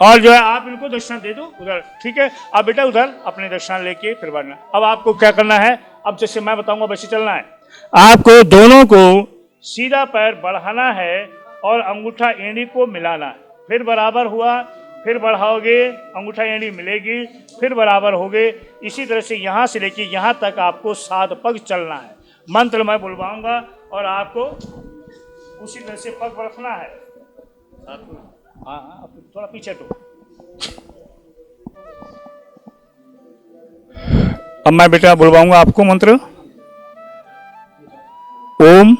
और जो है आप इनको दक्षिणा दे दो उधर, ठीक है। अब बेटा उधर अपने दक्षिणा लेके फिर बढ़ना। अब आपको क्या करना है, अब जैसे मैं बताऊंगा वैसे चलना है। आपको दोनों को सीधा पैर बढ़ाना है और अंगूठा एड़ी को मिलाना है। फिर बराबर हुआ, फिर बढ़ाओगे, अंगूठा एड़ी मिलेगी, फिर बराबर हो गए। इसी तरह से यहाँ से लेके यहाँ तक आपको 7 पग चलना है। मंत्र मैं बुलवाऊंगा और आपको उसी तरह से पग बढ़ना है। हाँ, थोड़ा पीछे तो। अब मैं बेटा बुलवाऊंगा आपको मंत्र। ओम,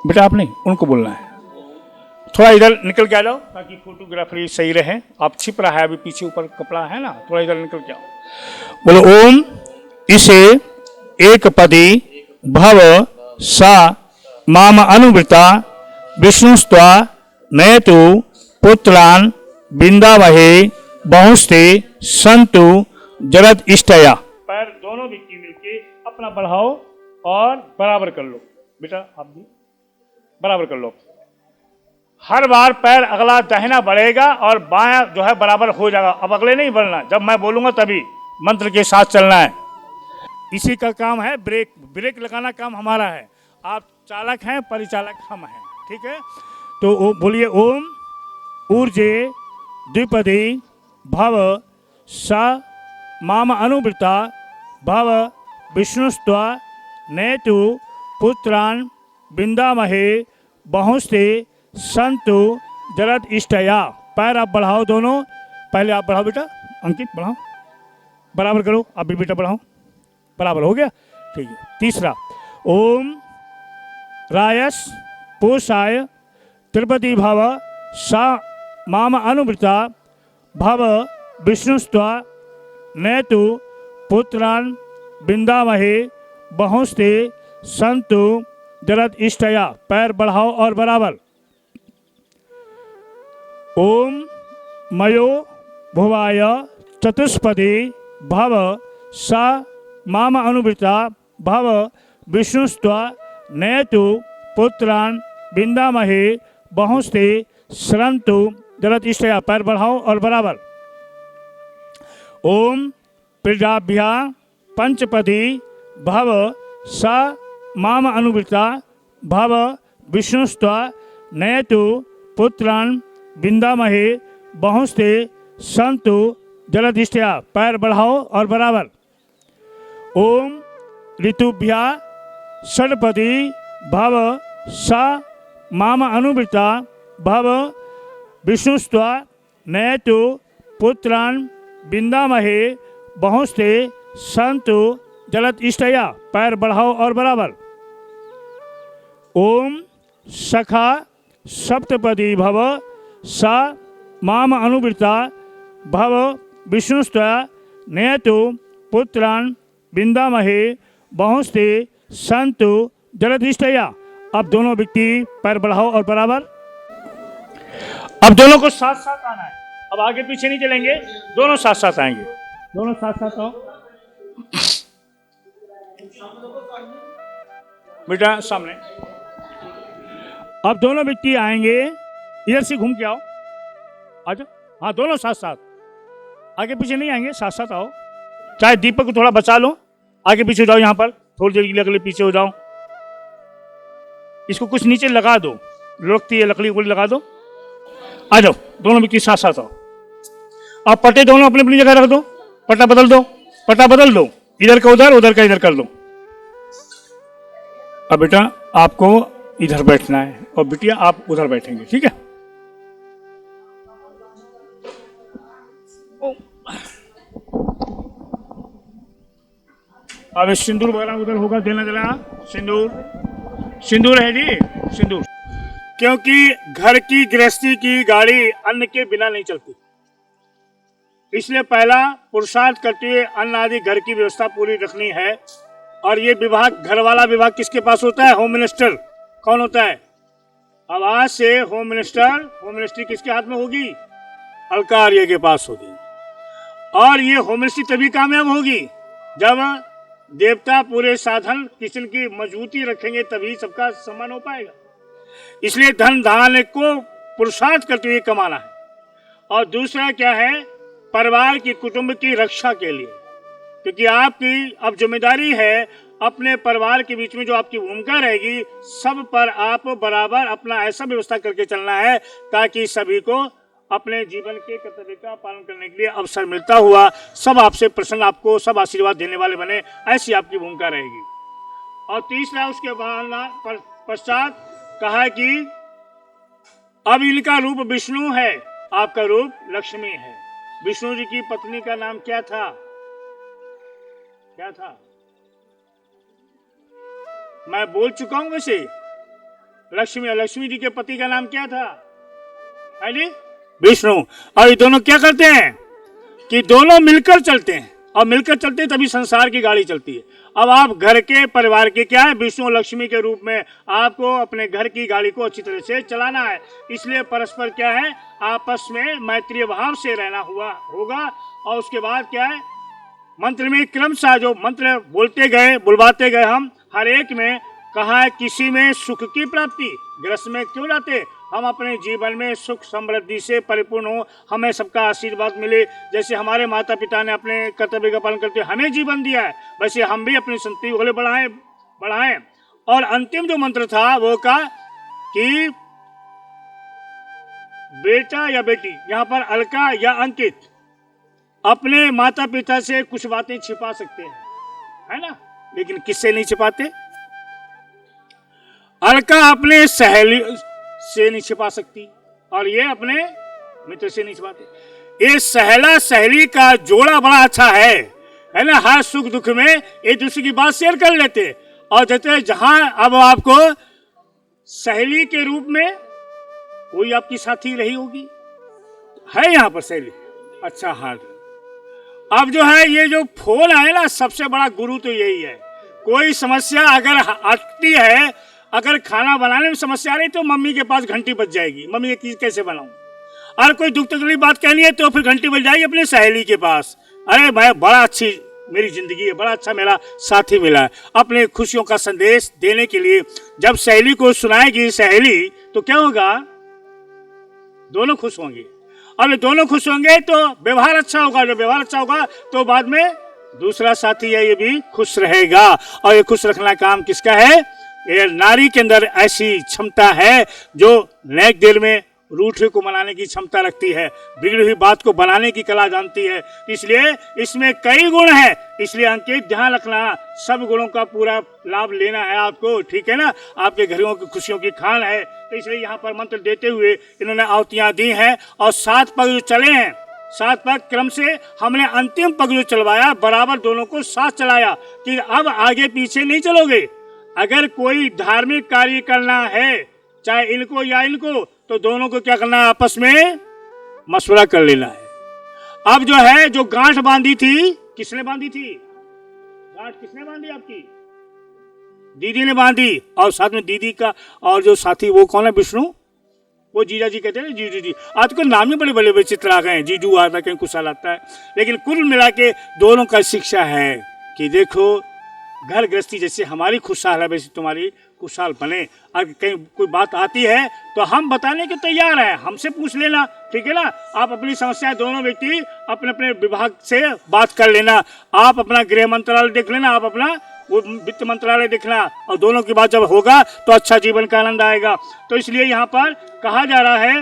बेटा आप नहीं, उनको बोलना है। थोड़ा इधर निकल के आ जाओ ताकि फोटोग्राफरी सही रहे। आप छिप रहा है अभी, पीछे ऊपर कपड़ा है ना, थोड़ा इधर निकल के आओ। बोलो ओम इसे एक पदी भव सा माम अनुवृता विष्णुस्त्वा नयतु पुत्रान बिंदावहे बहुस्ते संतु जरद इष्टया। पैर दोनों व्यक्ति मिलके अपना बढ़ाओ और बराबर कर लो। बेटा आप भी बराबर कर लो। हर बार पैर अगला दाहिना बढ़ेगा और बायां जो है बराबर हो जाएगा। अब अगले नहीं बढ़ना, जब मैं बोलूंगा तभी मंत्र के साथ चलना है। इसी का काम है, ब्रेक ब्रेक लगाना काम हमारा है। आप चालक हैं, परिचालक हम हैं, ठीक है। तो बोलिए ओम ऊर्जे द्विपदी भव स माम अनुवृता भव विष्णुस्त्वा नेतु पुत्रान बिंदामहे बहुस्ते संतु जरद इष्टया। पैर आप बढ़ाओ दोनों, पहले आप बढ़ाओ बेटा, अंकित बढ़ाओ, बराबर करो, आप भी बेटा बढ़ाओ, बराबर हो गया, ठीक है। तीसरा, ओम रायस पोषाय तिरुपति भव सा माम अनुवृता भव विष्णुस्त्वा नैतु पुत्रान बिंदामहे बहुस्ते संतु जरद इष्टया, पैर बढ़ाओ और बराबर। ओम मयो भुवाय चतुष्पदी भव सा माम अनुवृता भव विष्णुस्त्वा नैतु पुत्रान बिंदामहे बहुस्ते संतु जरद इष्टया, पैर बढ़ाओ और बराबर। ओम प्रजाभ्या पंचपदी भव सा माम अनुवृता भव विष्णुस्त्वा नैतु पुत्रान बिंदामहे बहुस्ते संतु जलधिष्ठया, पैर बढ़ाओ और बराबर। ओम ऋतुभ्या षडपदी भव सा माम अनुवृता भव विष्णुस्त्वा नैतु पुत्रान बिंदामहे बहुस्ते संतु जलत इष्टया, पैर बढ़ाओ और बराबर। ओम सखा सप्तपदी भव सा माम अनुवृता भव विष्णुस्त्वा नैतु पुत्रान बिंदामहे बहुस्ते संतु जलधिष्ठया। अब दोनों व्यक्ति पैर बढ़ाओ और बराबर। अब दोनों को साथ साथ आना है, अब आगे पीछे नहीं चलेंगे, दोनों साथ साथ आएंगे, दोनों साथ साथ आओ बेटा सामने। अब दोनों व्यक्ति आएंगे, इधर से घूम के आओ, आ जाओ, हाँ दोनों साथ साथ, आगे पीछे नहीं आएंगे, साथ साथ आओ। चाहे दीपक को थोड़ा बचा लो, आगे पीछे जाओ, यहाँ पर थोड़ी देर के लिए अगले पीछे हो जाओ। इसको कुछ नीचे लगा दो, लुढ़कती है लकड़ी को लगा दो। आ जाओ, दोनों व्यक्ति साथ साथ आओ। आप पट्टे दोनों अपनी अपनी जगह रख दो, पट्टा बदल दो, पट्टा बदल दो, इधर का उधर, उधर का इधर कर दो। अब बेटा आपको इधर बैठना है और बिटिया आप उधर बैठेंगे, ठीक है। अब सिंदूर वगैरह उधर होगा, देना जरा सिंदूर, सिंदूर है जी, सिंदूर। क्योंकि घर की गृहस्थी की गाड़ी अन्न के बिना नहीं चलती, इसलिए पहला पुरुषार्थ करते हुए अन्न आदि घर की व्यवस्था पूरी रखनी है। और ये विभाग, घर वाला विभाग किसके पास होता है? Home minister. कौन होता है? अब आज से होम मिनिस्ट्री किसके हाथ में होगी? अलका आर्य के पास होगी। और ये होम मिनिस्ट्री तभी कामयाब होगी जब देवता पूरे साधन किचन की मजबूती रखेंगे, तभी सबका सम्मान हो पाएगा। इसलिए धन धान्य को पुरुषार्थ करते हुए कमाना है। और दूसरा क्या है? परिवार की, कुटुंब की रक्षा के लिए, क्योंकि आपकी अब जिम्मेदारी है अपने परिवार के बीच में जो आपकी भूमिका रहेगी, सब पर आप बराबर अपना ऐसा व्यवस्था करके चलना है ताकि सभी को अपने जीवन के कर्तव्य का पालन करने के लिए अवसर मिलता हुआ सब आपसे प्रसन्न, आपको सब आशीर्वाद देने वाले बने, ऐसी आपकी भूमिका रहेगी। और तीसरा उसके पश्चात कहा कि अब इनका रूप विष्णु है, आपका रूप लक्ष्मी है। विष्णु जी की पत्नी का नाम क्या था? क्या था? मैं बोल चुका हूं वैसे। लक्ष्मी, लक्ष्मी जी के पति का नाम क्या था? है जी? विष्णु। और ये दोनों क्या करते हैं कि दोनों मिलकर चलते हैं, और मिलकर चलते हैं तभी संसार की गाड़ी चलती है। अब आप घर के, परिवार के क्या है? विष्णु और लक्ष्मी के रूप में आपको अपने घर की गाड़ी को अच्छी तरह से चलाना है। इसलिए परस्पर क्या है? आपस में मैत्रीय भाव से रहना होगा। और उसके बाद क्या है? मंत्र में क्रमशः जो मंत्र बोलते गए, बुलवाते गए, हम हर एक में कहा है किसी में सुख की प्राप्ति, गृहस्थ में क्यों लाते? हम अपने जीवन में सुख समृद्धि से परिपूर्ण हो, हमें सबका आशीर्वाद मिले। जैसे हमारे माता पिता ने अपने कर्तव्य का पालन करते हमें जीवन दिया है, वैसे हम भी अपनी संतति को बढ़ाएं। और अंतिम जो मंत्र था वो कहा कि बेटा या बेटी, यहाँ पर अलका या अंकित, अपने माता पिता से कुछ बातें छिपा सकते हैं, है ना, लेकिन किससे नहीं छिपाते? अलका अपने सहेली से नहीं छिपा सकती, और ये अपने मित्र से नहीं छिपाते। ये सहेला सहेली का जोड़ा बड़ा अच्छा है ना, हर सुख दुख में एक दूसरे की बात शेयर कर लेते और जैसे जहां अब आपको सहेली के रूप में कोई आपकी साथी रही होगी, है यहाँ पर सहेली। अच्छा हाल अब जो है ये जो फोन है ना, सबसे बड़ा गुरु तो यही है। कोई समस्या अगर आती है, अगर खाना बनाने में समस्या आ रही तो मम्मी के पास घंटी बज जाएगी, मम्मी ये चीज कैसे बनाऊं। और कोई दुख तकलीफ बात कहनी है तो फिर घंटी बज जाएगी अपनी सहेली के पास। अरे भाई बड़ा अच्छी मेरी जिंदगी है, बड़ा अच्छा मेरा साथी मिला है। अपने खुशियों का संदेश देने के लिए जब सहेली को सुनाएगी सहेली तो क्या होगा, दोनों खुश होंगे। अब दोनों खुश होंगे तो व्यवहार अच्छा होगा, जब व्यवहार अच्छा होगा तो बाद में दूसरा साथी है ये भी खुश रहेगा। और ये खुश रखना काम किसका है, ये नारी के अंदर ऐसी क्षमता है जो नेक दिल में रूठे को मनाने की क्षमता रखती है, बिगड़ी हुई बात को बनाने की कला जानती है। इसलिए इसमें कई गुण हैं, इसलिए अंकित ध्यान रखना, सब गुणों का पूरा लाभ लेना है आपको, ठीक है ना। आपके घरों की खुशियों की खान है, तो इसलिए यहाँ पर मंत्र देते हुए इन्होंने आहुतियाँ दी हैं। और 7 पग जो चले हैं, 7 पग क्रम से हमने अंतिम पग जो चलवाया बराबर दोनों को साथ चलाया कि अब आगे पीछे नहीं चलोगे। अगर कोई धार्मिक कार्य करना है, चाहे इनको या इनको, तो दोनों को क्या करना है, आपस में मशवरा कर लेना है। अब जो है जो गांठ बांधी थी, किसने बांधी थी, गांठ किसने बांधी, आपकी दीदी ने बांधी। और साथ में दीदी का और जो साथी वो कौन है, विष्णु, वो जीजा जी कहते हैं, जीजू जी। आजकल नाम ही बड़े बड़े विचित्र आ गए हैं, जीजू आता है, कहीं कुशल आता है। लेकिन कुल मिला के दोनों का शिक्षा है कि देखो घर गृहस्थी जैसे हमारी खुशहाल है वैसे तुम्हारी खुशहाल बने। अगर कहीं कोई बात आती है तो हम बताने के तैयार हैं, हमसे पूछ लेना, ठीक है ना। आप अपनी समस्याएं दोनों व्यक्ति अपने अपने विभाग से बात कर लेना। आप अपना गृह मंत्रालय देख लेना, आप अपना वो वित्त मंत्रालय देखना, और दोनों की बात जब होगा तो अच्छा जीवन का आनंद आएगा। तो इसलिए यहाँ पर कहा जा रहा है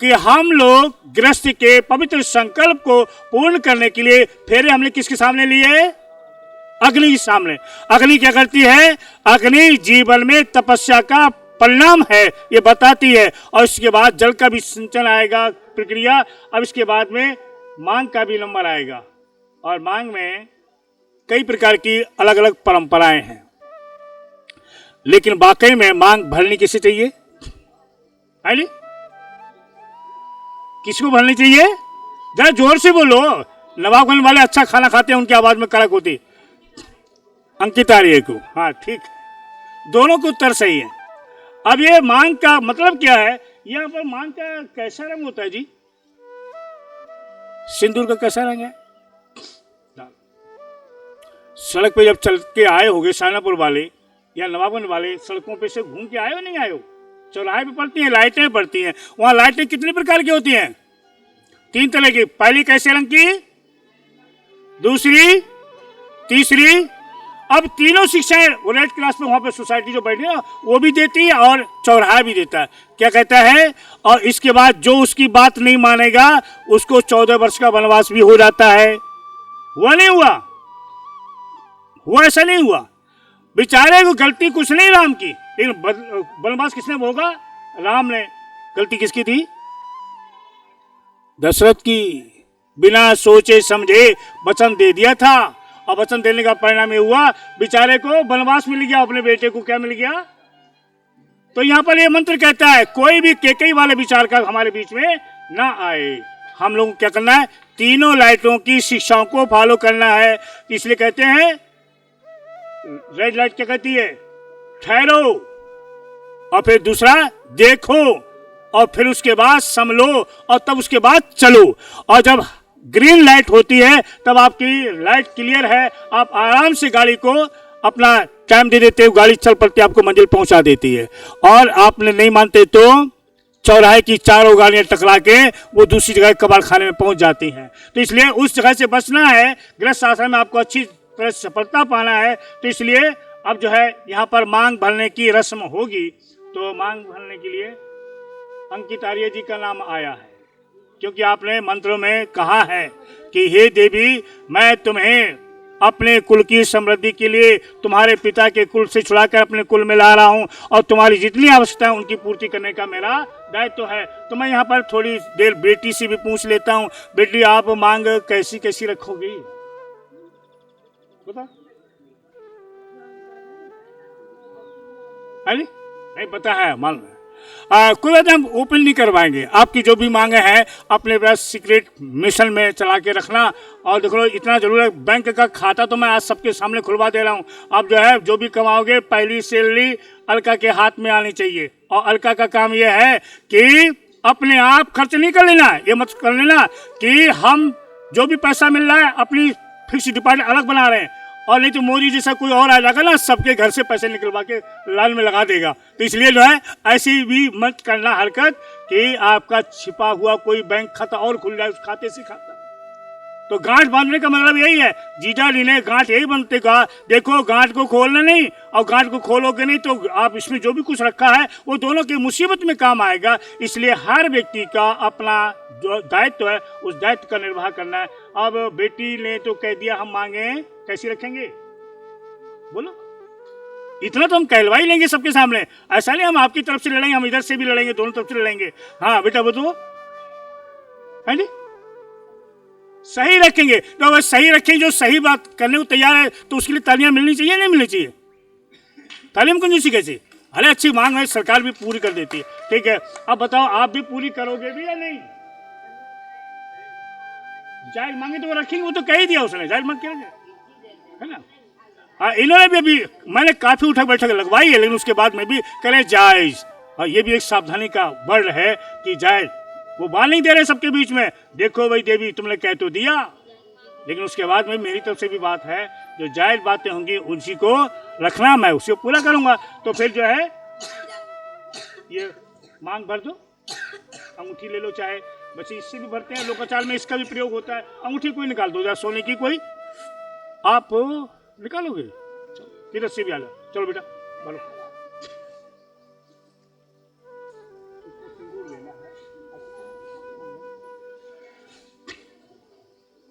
कि हम लोग गृहस्थ के पवित्र संकल्प को पूर्ण करने के लिए फेरे हमने किसके सामने लिए, अग्नि के सामने। अग्नि क्या करती है, अग्नि जीवन में तपस्या का परिणाम है ये बताती है। और इसके बाद जल का भी सिंचन आएगा प्रक्रिया। अब इसके बाद में मांग का भी नंबर आएगा, और मांग में कई प्रकार की अलग अलग परंपराएं हैं। लेकिन वाकई में मांग भरनी किसे चाहिए, है किसको भरनी चाहिए, जरा जोर से बोलो। नवाबगंज वाले अच्छा खाना खाते हैं, उनकी आवाज में कड़क होती। अंकित आर्य को, हाँ ठीक, दोनों के उत्तर सही है। अब ये मांग का मतलब क्या है, यहाँ पर मांग का कैसा रंग होता है जी, सिंदूर का कैसा रंग है। सड़क पे जब चल के आए होगे शाहजहांपुर वाले या नवाबगंज वाले, सड़कों पे से घूम के आए हो नहीं आए हो, चौराहे पे पड़ती हैं लाइटें पड़ती हैं। वहां लाइटें कितने प्रकार की होती हैं, 3 तरह की। पहली कैसे रंग की, दूसरी, तीसरी। अब तीनों शिक्षाएं वो रेड क्लास पे वहां पे सोसाइटी जो बैठी है वो भी देती है और चौराहा भी देता है। क्या कहता है, और इसके बाद जो उसकी बात नहीं मानेगा उसको 14 वर्ष का वनवास भी हो जाता है। हुआ नहीं हुआ, हुआ ऐसा नहीं हुआ। बेचारे को गलती कुछ नहीं राम की, लेकिन वनवास किसने भोगा, राम ने। गलती किसकी थी, दशरथ की। बिना सोचे समझे वचन दे दिया था, और वचन देने का परिणाम ये हुआ बेचारे को वनवास मिल गया, अपने बेटे को क्या मिल गया। तो यहाँ पर ये मंत्र कहता है कोई भी केकई वाले विचार का हमारे बीच में ना आए। हम लोग क्या करना है, तीनों लाइटों की शिक्षाओं को फॉलो करना है। इसलिए कहते हैं रेड लाइट क्या कहती है, ठहरो, और फिर दूसरा देखो, और फिर उसके बाद संभलो, और तब उसके बाद चलो। और जब ग्रीन लाइट होती है तब आपकी लाइट क्लियर है, आप आराम से गाड़ी को अपना टाइम दे देते हो, गाड़ी चल पड़ती है, आपको मंजिल पहुंचा देती है। और आपने नहीं मानते तो चौराहे की चारों गाड़ियां टकरा के वो दूसरी जगह कबाड़ खाने में पहुंच जाती हैं। तो इसलिए उस जगह से बचना है। गृहस्थ आश्रम में आपको अच्छी तरह सफलता पाना है। तो इसलिए अब जो है यहाँ पर मांग भरने की रस्म होगी। तो मांग भरने के लिए अंकित आर्य जी का नाम आया है, क्योंकि आपने मंत्रों में कहा है कि हे देवी, मैं तुम्हें अपने कुल की समृद्धि के लिए तुम्हारे पिता के कुल से छुड़ाकर अपने कुल में ला रहा हूँ और तुम्हारी जितनी आवश्यकता है उनकी पूर्ति करने का मेरा दायित्व है। तो मैं यहाँ पर थोड़ी देर बेटी से भी पूछ लेता हूँ, बेटी आप मांग कैसी कैसी रखोगी बता? नहीं पता है, मालूम है। कोई बात हम ओपन नहीं करवाएंगे, आपकी जो भी मांगे हैं अपने पास सीक्रेट मिशन में चला के रखना। और देख लो इतना जरूर है, बैंक का खाता तो मैं आज सबके सामने खुलवा दे रहा हूँ। आप जो है जो भी कमाओगे पहली सैलरी अलका के हाथ में आनी चाहिए। और अलका का काम यह है कि अपने आप खर्च नहीं कर लेना, ये मत कर लेना कि हम जो भी पैसा मिल रहा है अपनी फिक्स डिपॉजिट अलग बना रहे हैं, और नहीं तो मोदी जैसा कोई और आ जाएगा ना सबके घर से पैसे निकलवा के लाइन में लगा देगा। तो इसलिए जो है ऐसी भी मत करना हरकत कि आपका छिपा हुआ कोई बैंक खाता और खुल जाए उस खाते से खाता। तो गांठ बांधने का मतलब यही है, जीजा जी ने गांठ यही बनते कहा, देखो गांठ को खोलना नहीं, और गांठ को खोलोगे नहीं तो आप इसमें जो भी कुछ रखा है वो दोनों की मुसीबत में काम आएगा। इसलिए हर व्यक्ति का अपना जो दायित्व है उस दायित्व का निर्वाह करना है। अब बेटी ने तो कह दिया हम मांगे कैसी रखेंगे, बोलो? इतना तो हम कहलवा ही लेंगे सबके सामने, ऐसा नहीं हम आपकी तरफ से लड़ेंगे, हम इधर से भी लड़ेंगे, दोनों तरफ से लड़ेंगे। हाँ बेटा बताओ, है जी सही रखेंगे। तो अगर सही रखेंगे, जो सही बात करने को तैयार है तो उसके लिए तालियां मिलनी चाहिए नहीं मिलनी चाहिए? तालियां कंजूसी कैसे? अरे अच्छी मांग है, सरकार भी पूरी कर देती है, ठीक है। अब बताओ आप भी पूरी करोगे भी या नहीं? जायज मांगे तो वो रखेंगे, वो तो कह ही दिया उसने, जायज मांग क्या है ना। हाँ इन्होंने भी अभी मैंने काफी उठक बैठक लगवाई है, लेकिन उसके बाद में भी करें जायज। हाँ ये भी एक सावधानी का वर्ड है कि जायज, वो बाल नहीं दे रहे सबके बीच में, देखो भाई देवी तुमने कह तो दिया, लेकिन उसके बाद में मेरी तरफ से भी बात है, जो जायज बातें होंगी उसी को रखना, मैं उसे पूरा करूंगा। तो फिर जो है ये मांग भर दो, अंगूठी ले लो, चाहे बच्चे इससे भी भरते हैं, लोकाचार में इसका भी प्रयोग होता है। अंगूठी कोई निकाल दो, सोने की कोई आप निकालोगे, किधर से भी आ जाओ, चलो बेटा बोलो।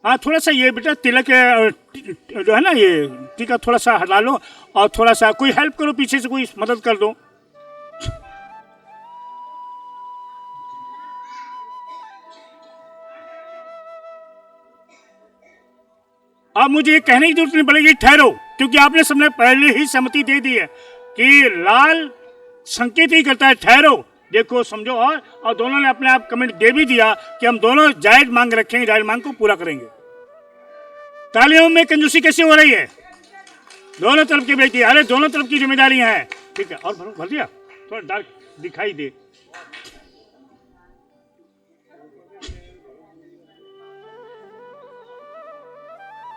हाँ थोड़ा सा ये बेटा तिलक जो है ना ये टीका थोड़ा सा हटा लो, और थोड़ा सा कोई हेल्प करो, पीछे से कोई मदद कर दो। अब मुझे ये कहने की जरूरत नहीं पड़ेगी ठहरो, क्योंकि आपने सबने पहले ही सहमति दे दी है कि लाल संकेत ही करता है ठहरो, देखो समझो। और दोनों ने अपने आप कमेंट दे भी दिया कि हम दोनों जायज मांग रखेंगे, जायज मांग को पूरा करेंगे। तालियों में कंजूसी कैसे हो रही है? दोनों तरफ की बेटी, अरे दोनों तरफ की जिम्मेदारी है, ठीक है। और भर दिया, थोड़ा डार्क दिखाई दे,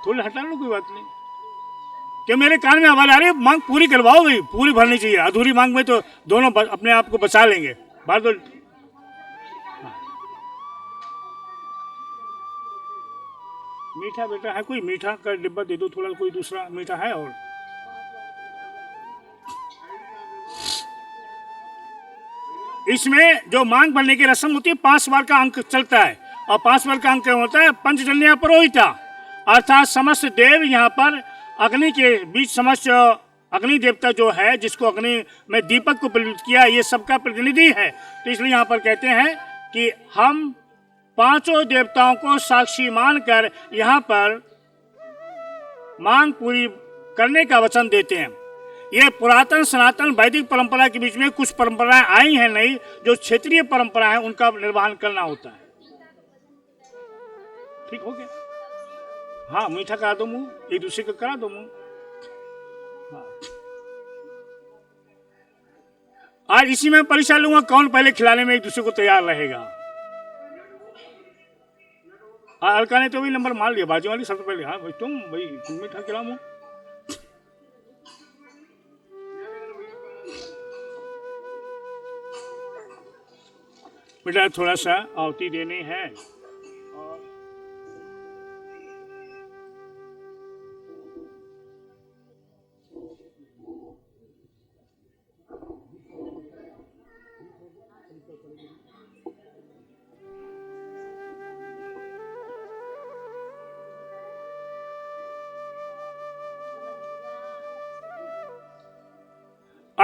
थोड़ी हटा लो, कोई बात नहीं। क्या मेरे कान में आवाज आ रही है? मांग पूरी करवाओ भाई, पूरी भरनी चाहिए, अधूरी मांग में तो दोनों अपने आप को बचा लेंगे, भर दो। मीठा बेटा है कोई? मीठा का डिब्बा दे दो थोड़ा, कोई दूसरा मीठा है? और इसमें जो मांग भरने की रस्म होती है 5 बार का अंक चलता है, और 5 बार का अंक होता है पंचजन्य पुरोहिता, अर्थात समस्त देव यहाँ पर अग्नि के बीच, समस्त अग्नि देवता जो है जिसको अग्नि में दीपक को प्रज्वलित किया, ये सबका प्रतिनिधि है। तो इसलिए यहाँ पर कहते हैं कि हम 5 देवताओं को साक्षी मानकर यहाँ पर मांग पूरी करने का वचन देते हैं। ये पुरातन सनातन वैदिक परंपरा के बीच में कुछ परंपराएं आई हैं नहीं, जो क्षेत्रीय परंपरा है उनका निर्वहन करना होता है। ठीक हो गया? हाँ मीठा करा दो मुंह, एक दूसरे को करा दो मुंह। हाँ। आज इसी में परीक्षा लूंगा कौन पहले खिलाने में एक दूसरे को तैयार रहेगा। अलका ने तो भी नंबर मान लिया, बाजू वाली सबसे पहले। हाँ भाई तुम मीठा खिलाओ मुंह। बेटा थोड़ा सा आहुति देनी है, और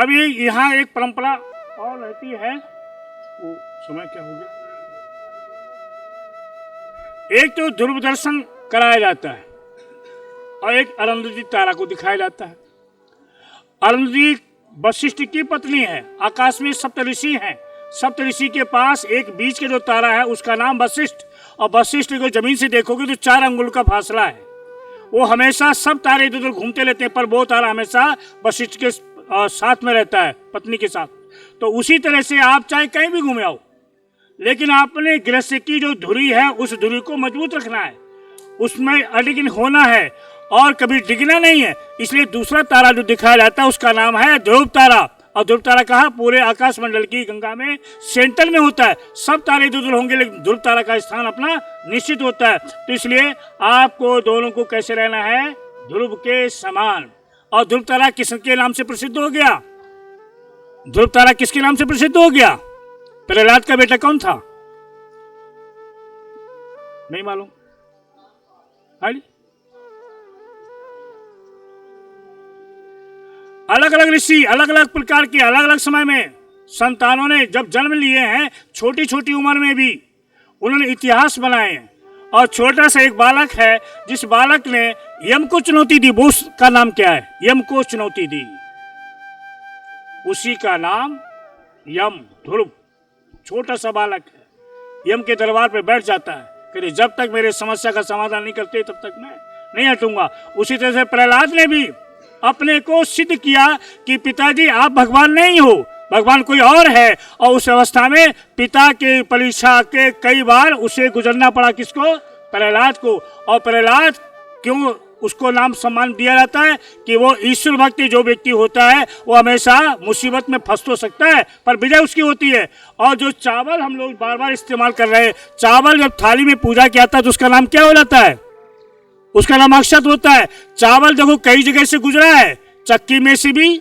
अभी यहाँ एक परंपरा और रहती है, वो समय क्या हो गया, एक तो ध्रुव दर्शन कराया जाता है और एक अरुंधति तारा को दिखाया जाता है। अरुंधति वशिष्ठ की पत्नी है, आकाश में सप्तऋषि हैं, सप्तऋषि के पास एक बीच के जो तारा है उसका नाम वशिष्ठ, और वशिष्ठ को जमीन से देखोगे तो 4 अंगुल का फासला है। वो हमेशा सब तारे इधर उधर घूमते रहते हैं, पर वो तारा हमेशा वशिष्ठ के साथ में रहता है, पत्नी के साथ। तो उसी तरह से आप चाहे कहीं भी घूमे आओ, लेकिन आपने गृहस्थ की जो धुरी है उस धुरी को मजबूत रखना है, उसमें अडिग होना है और कभी डिगना नहीं है। इसलिए दूसरा तारा जो दिखाया जाता है उसका नाम है ध्रुव तारा। और ध्रुव तारा कहाँ, पूरे आकाश मंडल की गंगा में सेंटर में होता है। सब तारे इधर उधर होंगे लेकिन ध्रुव तारा का स्थान अपना निश्चित होता है। तो इसलिए आपको दोनों को कैसे रहना है, ध्रुव के समान। और ध्रुव तारा किसके नाम से प्रसिद्ध हो गया, ध्रुव तारा किसके नाम से प्रसिद्ध हो गया, प्रहलाद का बेटा कौन था, नहीं मालूम? अलग अलग ऋषि अलग अलग प्रकार के अलग अलग समय में संतानों ने जब जन्म लिए हैं, छोटी छोटी उम्र में भी उन्होंने इतिहास बनाए हैं। और छोटा सा एक बालक है, जिस बालक ने यम को चुनौती दी, वो उसका नाम क्या है, यम को चुनौती दी, उसी का नाम यम, ध्रुव। छोटा सा बालक है, यम के दरबार पे बैठ जाता है, कहते जब तक मेरे समस्या का समाधान नहीं करते तब तक मैं नहीं हटूंगा। उसी तरह से प्रहलाद ने भी अपने को सिद्ध किया कि पिताजी आप भगवान नहीं हो, भगवान कोई और है। और उस अवस्था में पिता के परीक्षा के कई बार उसे गुजरना पड़ा, किसको, प्रहलाद को। और प्रहलाद क्यों उसको नाम सम्मान दिया जाता है कि वो ईश्वर भक्ति जो व्यक्ति होता है वो हमेशा मुसीबत में फंस तो सकता है पर विजय उसकी होती है। और जो चावल हम लोग बार बार इस्तेमाल कर रहे हैं, चावल जब थाली में पूजा किया था तो उसका नाम क्या हो जाता है, उसका नाम अक्षत होता है। चावल देखो कई जगह से गुजरा है, चक्की में से भी,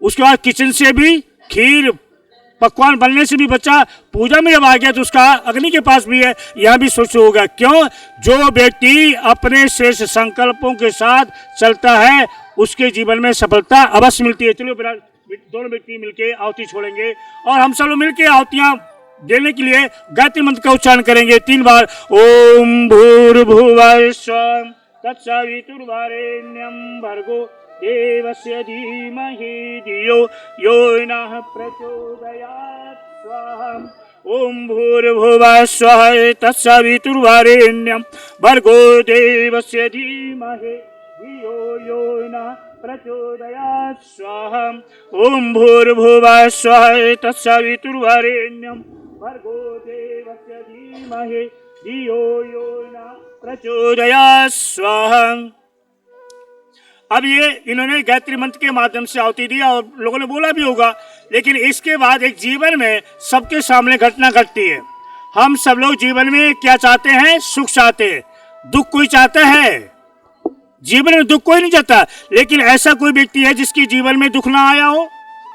उसके बाद किचन से भी, खीर पकवान बनने से भी बचा, पूजा में जब आ गया तो उसका अग्नि के पास भी है। यह भी सोच होगा क्यों, जो व्यक्ति अपने श्रेष्ठ संकल्पों के साथ चलता है उसके जीवन में सफलता अवश्य मिलती है। चलो दोनों व्यक्ति मिलके आहुति छोड़ेंगे और हम सब लोग मिलके आहुतियां देने के लिए गायत्री मंत्र का उच्चारण करेंगे 3 बार। ओम भूर्भुवः स्वः तत्सवितुर्वरेण्यं भर्गो देवस्य धीमहि धियो यो नः प्रचोदयात् स्वाहा। ओम भूर्भुवः स्वः तत्सवितुर्वरेण्यं भर्गो देवस्य धीमहि धियो यो नः प्रचोदयात् स्वाहा। ओम भूर्भुवः स्वः तत्सवितुर्वरेण्यं भर्गो देवस्य धीमहि धियो यो नः प्रचोदयात् स्वाहा। अब ये इन्होंने गायत्री मंत्र के माध्यम से आहुति दिया और लोगों ने बोला भी होगा, लेकिन इसके बाद एक जीवन में सबके सामने घटना घटती है। हम सब लोग जीवन में क्या चाहते हैं, सुख चाहते हैं, दुख कोई चाहता है, जीवन में दुख कोई नहीं चाहता। लेकिन ऐसा कोई व्यक्ति है जिसके जीवन में दुख ना आया हो,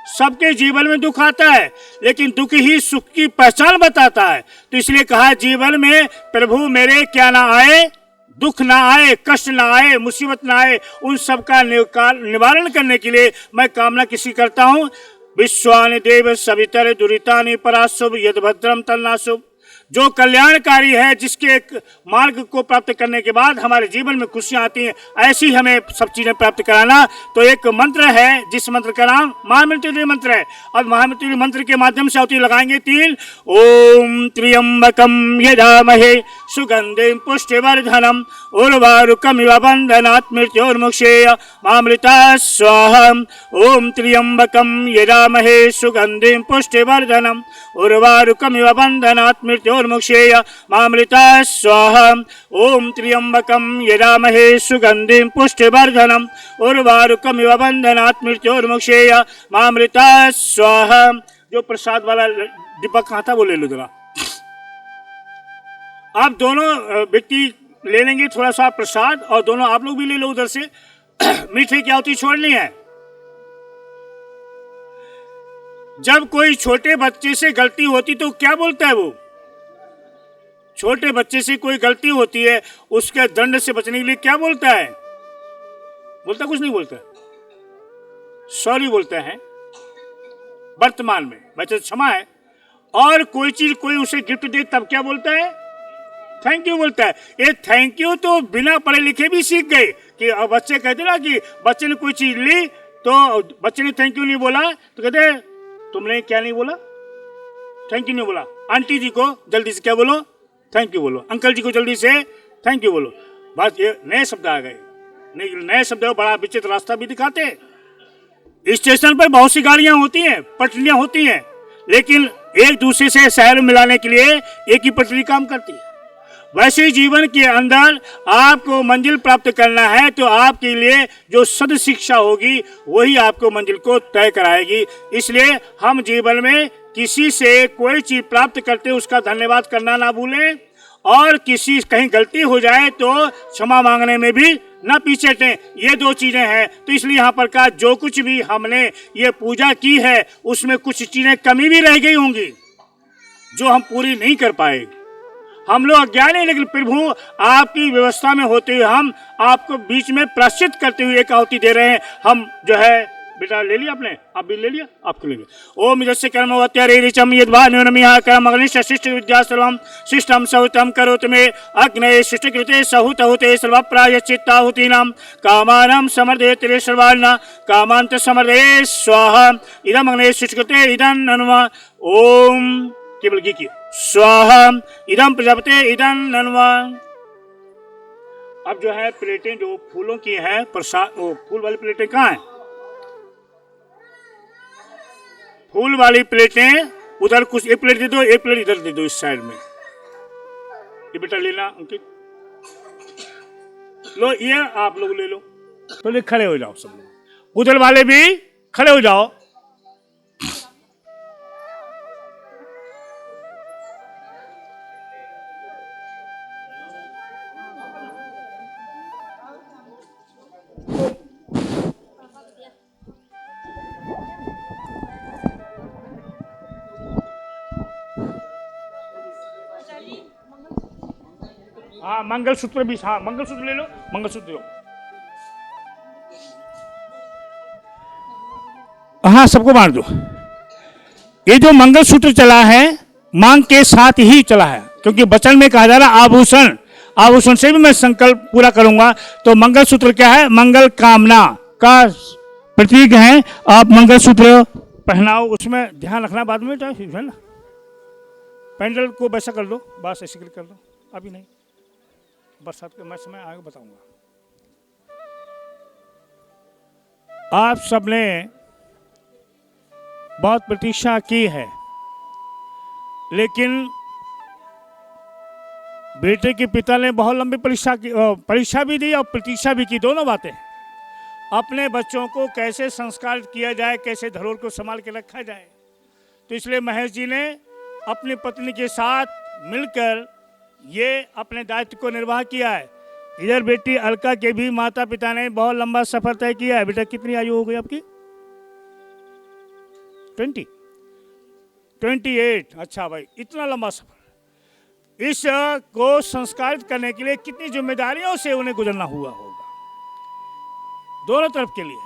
सबके जीवन में दुख आता है, लेकिन दुख ही सुख की पहचान बताता है। तो इसलिए कहा जीवन में प्रभु मेरे क्या ना आए, दुख ना आए, कष्ट ना आए, मुसीबत ना आए, उन सब का निवारण करने के लिए मैं कामना किसी करता हूँ। विश्वानि देव सवितर दुरितानि पराशुभ यद भद्रम तन्नाशुभ। जो कल्याणकारी है, जिसके मार्ग को प्राप्त करने के बाद हमारे जीवन में खुशियां आती हैं, ऐसी हमें सब चीजें प्राप्त कराना। तो एक मंत्र है जिस मंत्र का नाम महामृत्युंजय मंत्र है। और महामृत्युंजय मंत्र के माध्यम से आहुति लगाएंगे 3। ओम त्र्यंबकम यजामहे सुगंधिं पुष्टिवर्धनम उर्वारुकमिव बन्धनात् मृत्योर्मुक्षेय मामृता स्वाहा। ओम त्र्यंबकम यजामहे सुगंधिं पुष्टिवर्धनम उर्वारुकमिव बन्धनात् मृत्योर्मुक्षेय मामृता स्वाहा। ओम त्र्यंबकम यजामहे सुगंधिं पुष्टिवर्धनम उर्वारुकमिव बन्धनात् मृत्योर्मुक्षेय मामृता स्वाहा। जो प्रसाद वाला डिब्बा कहाँ था वो ले लो जरा। आप दोनों व्यक्ति ले लेंगे थोड़ा सा प्रसाद और दोनों आप लोग भी ले लो उधर से। मीठे की आहुति छोड़नी है। जब कोई छोटे बच्चे से गलती होती तो क्या बोलता है वो, छोटे बच्चे से कोई गलती होती है उसके दंड से बचने के लिए क्या बोलता है, बोलता कुछ नहीं बोलता, सॉरी बोलता है। वर्तमान में, वैसे क्षमा है। और कोई चीज कोई उसे गिफ्ट दे तब क्या बोलता है? थैंक यू बोलता है। ये थैंक यू तो बिना पढ़े लिखे भी सीख गए कि अब बच्चे कहते ना कि बच्चे ने कोई चीज ली तो बच्चे ने थैंक यू नहीं बोला तो कहते तुमने क्या नहीं बोला? थैंक यू नहीं बोला। आंटी जी को जल्दी से क्या बोलो? थैंक यू बोलो। अंकल जी को जल्दी से थैंक यू बोलो। बस ये नए शब्द आ गए। नए शब्द बड़ा विचित्र रास्ता भी दिखाते हैं। स्टेशन पर बहुत सी गाड़ियां होती हैं, पटरियां होती हैं, लेकिन एक दूसरे से शहर में मिलाने के लिए एक ही पटरी काम करती है। वैसे ही जीवन के अंदर आपको मंजिल प्राप्त करना है तो आपके लिए जो सद शिक्षा होगी वही आपको मंजिल को तय कराएगी। इसलिए हम जीवन में किसी से कोई चीज प्राप्त करते उसका धन्यवाद करना ना भूलें, और किसी कहीं गलती हो जाए तो क्षमा मांगने में भी ना पीछे हटें। ये दो चीजें हैं। तो इसलिए यहाँ पर कहा जो कुछ भी हमने ये पूजा की है उसमें कुछ चीजें कमी भी रह गई होंगी जो हम पूरी नहीं कर पाए। हम लोग अज्ञानी हैं, लेकिन प्रभु आपकी व्यवस्था में होते हुए हम आपको बीच में प्रायश्चित करते हुए एक आहुति दे रहे हैं। हम जो है बेटा ले लिया आपने, आप भी ले लिया, आपको ले लिया। ओम यस्य कर्म अत्यारे ऋचम यद्वा न्यूनमिहा कर्म अग्निश्च शिष्ट विद्या सर्वं शिष्टम सहुतं करोतु मे अग्नये शिष्टकृते सहुतहुते सर्वप्रायश्चित्ताहुतीनां कामानां समर्दयते सर्वान् कामान्त समर्दये स्वाहा इदम् अग्नये शिष्टकृते इदं नन्वा ओम केवल घी की स्वाहा इदं प्रजापते इदं नन्वा। अब जो है प्लेटें जो फूलों की हैं, प्रसाद वो फूल वाली प्लेटें कहाँ हैं? फूल वाली प्लेटें उधर कुछ, एक प्लेट दे दो, एक प्लेट इधर दे दो इस साइड में। ये बेटा लेना अंकित, लो ये आप लोग ले लो। तो खड़े हो जाओ सब लोग, उधर वाले भी खड़े हो जाओ। हाँ मंगलसूत्र भी, हाँ मंगलसूत्र ले लो, मंगलसूत्र लो। हाँ सबको बांट दो। ये जो मंगलसूत्र चला है मांग के साथ ही चला है, क्योंकि वचन में कहा जा रहा है आभूषण, आभूषण से भी मैं संकल्प पूरा करूंगा। तो मंगलसूत्र क्या है? मंगल कामना का प्रतीक है। आप मंगलसूत्र पहनाओ, उसमें ध्यान रखना बाद में है ना, पेंडल को वैसा कर दो, बस ऐसे कर दो, अभी नहीं, बरसात के मैं समय आगे बताऊंगा। आप सबने बहुत प्रतीक्षा की है, लेकिन बेटे के पिता ने बहुत लंबी परीक्षा भी दी और प्रतीक्षा भी की, दोनों बातें। अपने बच्चों को कैसे संस्कारित किया जाए, कैसे धरोहर को संभाल के रखा जाए। तो इसलिए महेश जी ने अपनी पत्नी के साथ मिलकर ये अपने दायित्व को निर्वाह किया है। इधर बेटी अलका के भी माता पिता ने बहुत लंबा सफर तय किया है। बेटा कितनी आयु हो गई आपकी? 28। अच्छा भाई, इतना लंबा सफर, इस को संस्कारित करने के लिए कितनी जिम्मेदारियों से उन्हें गुजरना हुआ होगा, दोनों तरफ के लिए।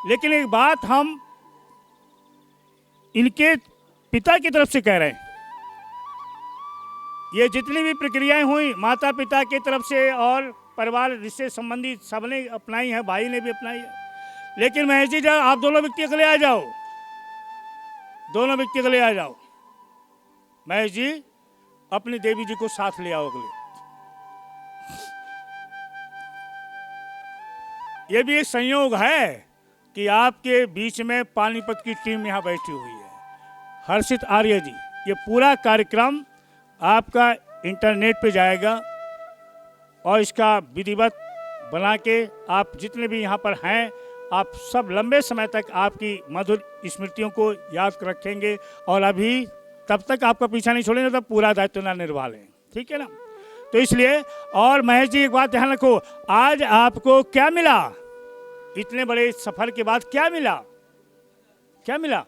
लेकिन एक बात हम इनके पिता की तरफ से कह रहे हैं, ये जितनी भी प्रक्रियाएं हुई माता पिता की तरफ से और परिवार रिश्ते संबंधी सबने अपनाई है, भाई ने भी अपनाई है। लेकिन महेश जी जब आप दोनों व्यक्ति अगले आ जाओ, दोनों व्यक्ति अगले आ जाओ। महेश जी अपनी देवी जी को साथ ले आओ अगले। ये भी एक संयोग है कि आपके बीच में पानीपत की टीम यहाँ बैठी हुई है। हर्षित आर्य जी, ये पूरा कार्यक्रम आपका इंटरनेट पे जाएगा और इसका विधिवत बना के आप जितने भी यहाँ पर हैं, आप सब लंबे समय तक आपकी मधुर स्मृतियों को याद रखेंगे और अभी तब तक आपका पीछा नहीं छोड़ेंगे, तब पूरा दायित्व ना निर्वाह लें, ठीक है ना। तो इसलिए, और महेश जी एक बात ध्यान रखो, आज आपको क्या मिला? इतने बड़े सफर के बाद क्या मिला? क्या मिला?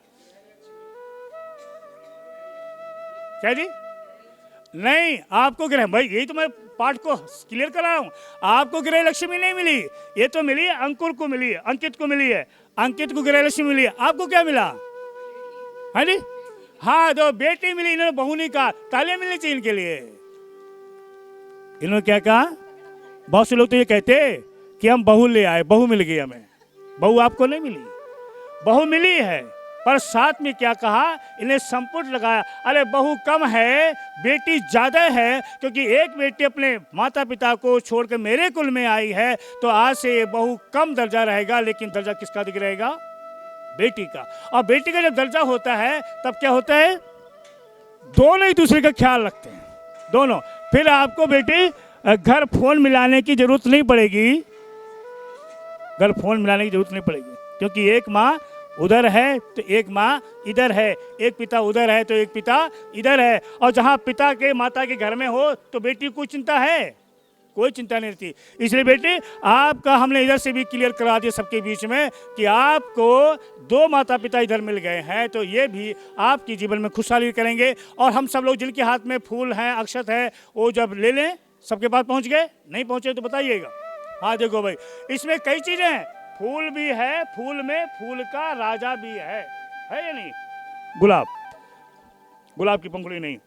क्या जी? नहीं, आपको गृह, भाई यही तो मैं पाठ को क्लियर करा रहा हूं। आपको गृह लक्ष्मी नहीं मिली, ये तो मिली अंकुर को मिली है, अंकित को मिली है, अंकित को गृह लक्ष्मी मिली है। आपको क्या मिला? हाँ जी, हाँ, दो बेटी मिली, इन्होंने बहू नहीं कहा, तालियां मिलनी चाहिए इनके लिए। इन्होंने क्या कहा? बहुत से लोग तो ये कहते कि हम बहू ले आए, बहू मिल गई हमें। बहू आपको नहीं मिली, बहू मिली है, पर साथ में क्या कहा? इन्हें संपुट लगाया। अरे बहू कम है, बेटी ज्यादा है, क्योंकि एक बेटी अपने माता पिता को छोड़कर मेरे कुल में आई है, तो आज से ये बहू कम दर्जा रहेगा, लेकिन दर्जा किसका दिख रहेगा? बेटी का। और बेटी का जब दर्जा होता है तब क्या होता है? दोनों एक दूसरे का ख्याल रखते हैं, दोनों। फिर आपको बेटी घर फोन मिलाने की जरूरत नहीं पड़ेगी, घर फोन मिलाने की जरूरत नहीं पड़ेगी, क्योंकि एक माँ उधर है तो एक माँ इधर है, एक पिता उधर है तो एक पिता इधर है। और जहाँ पिता के माता के घर में हो तो बेटी को चिंता है, कोई चिंता नहीं रहती। इसलिए बेटी आपका हमने इधर से भी क्लियर करा दिया सबके बीच में कि आपको दो माता पिता इधर मिल गए हैं, तो ये भी आपके जीवन में खुशहाली करेंगे। और हम सब लोग जिनके हाथ में फूल हैं, अक्षत है, वो जब ले लें, सबके पास पहुंच गए, नहीं पहुंचे तो बताइएगा। हाँ देखो भाई, इसमें कई चीजें हैं, फूल भी है, फूल में फूल का राजा भी है या नहीं? गुलाब, गुलाब की पंखुड़ी नहीं,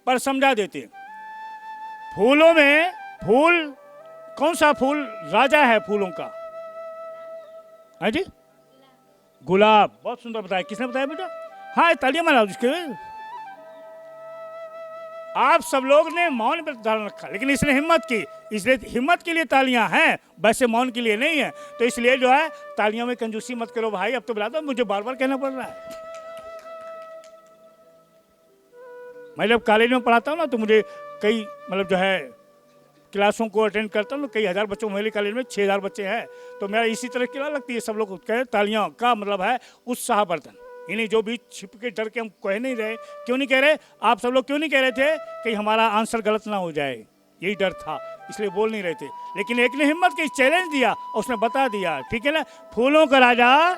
पर समझा देते। फूलों में फूल, कौन सा फूल राजा है फूलों का? है जी, गुलाब। बहुत सुंदर बताया, किसने बताया बेटा? हाँ, तालियां मारा उसके। आप सब लोग ने मौन पर धारण रखा, लेकिन इसने हिम्मत की, इसलिए हिम्मत के लिए तालियां हैं, वैसे मौन के लिए नहीं है। तो इसलिए जो है तालियों में कंजूसी मत करो भाई। अब तो बुला दो, मुझे बार बार कहना पड़ रहा है। मैं जब कॉलेज में पढ़ाता हूँ ना, तो मुझे कई मतलब जो है क्लासों को अटेंड करता हूँ, कई हज़ार बच्चों, मेरे कॉलेज में 6000 बच्चे हैं, तो मेरा इसी तरह की लगती है। सब लोग कहे तालियों का मतलब है उत्साहवर्धन, इन्हीं जो भी छिप के डर के हम कह नहीं रहे। क्यों नहीं कह रहे? आप सब लोग क्यों नहीं कह रहे थे कि हमारा आंसर गलत ना हो जाए? यही डर था, इसलिए बोल नहीं रहे थे। लेकिन एक ने हिम्मत की, चैलेंज दिया, उसने बता दिया, ठीक है ना। फूलों का राजा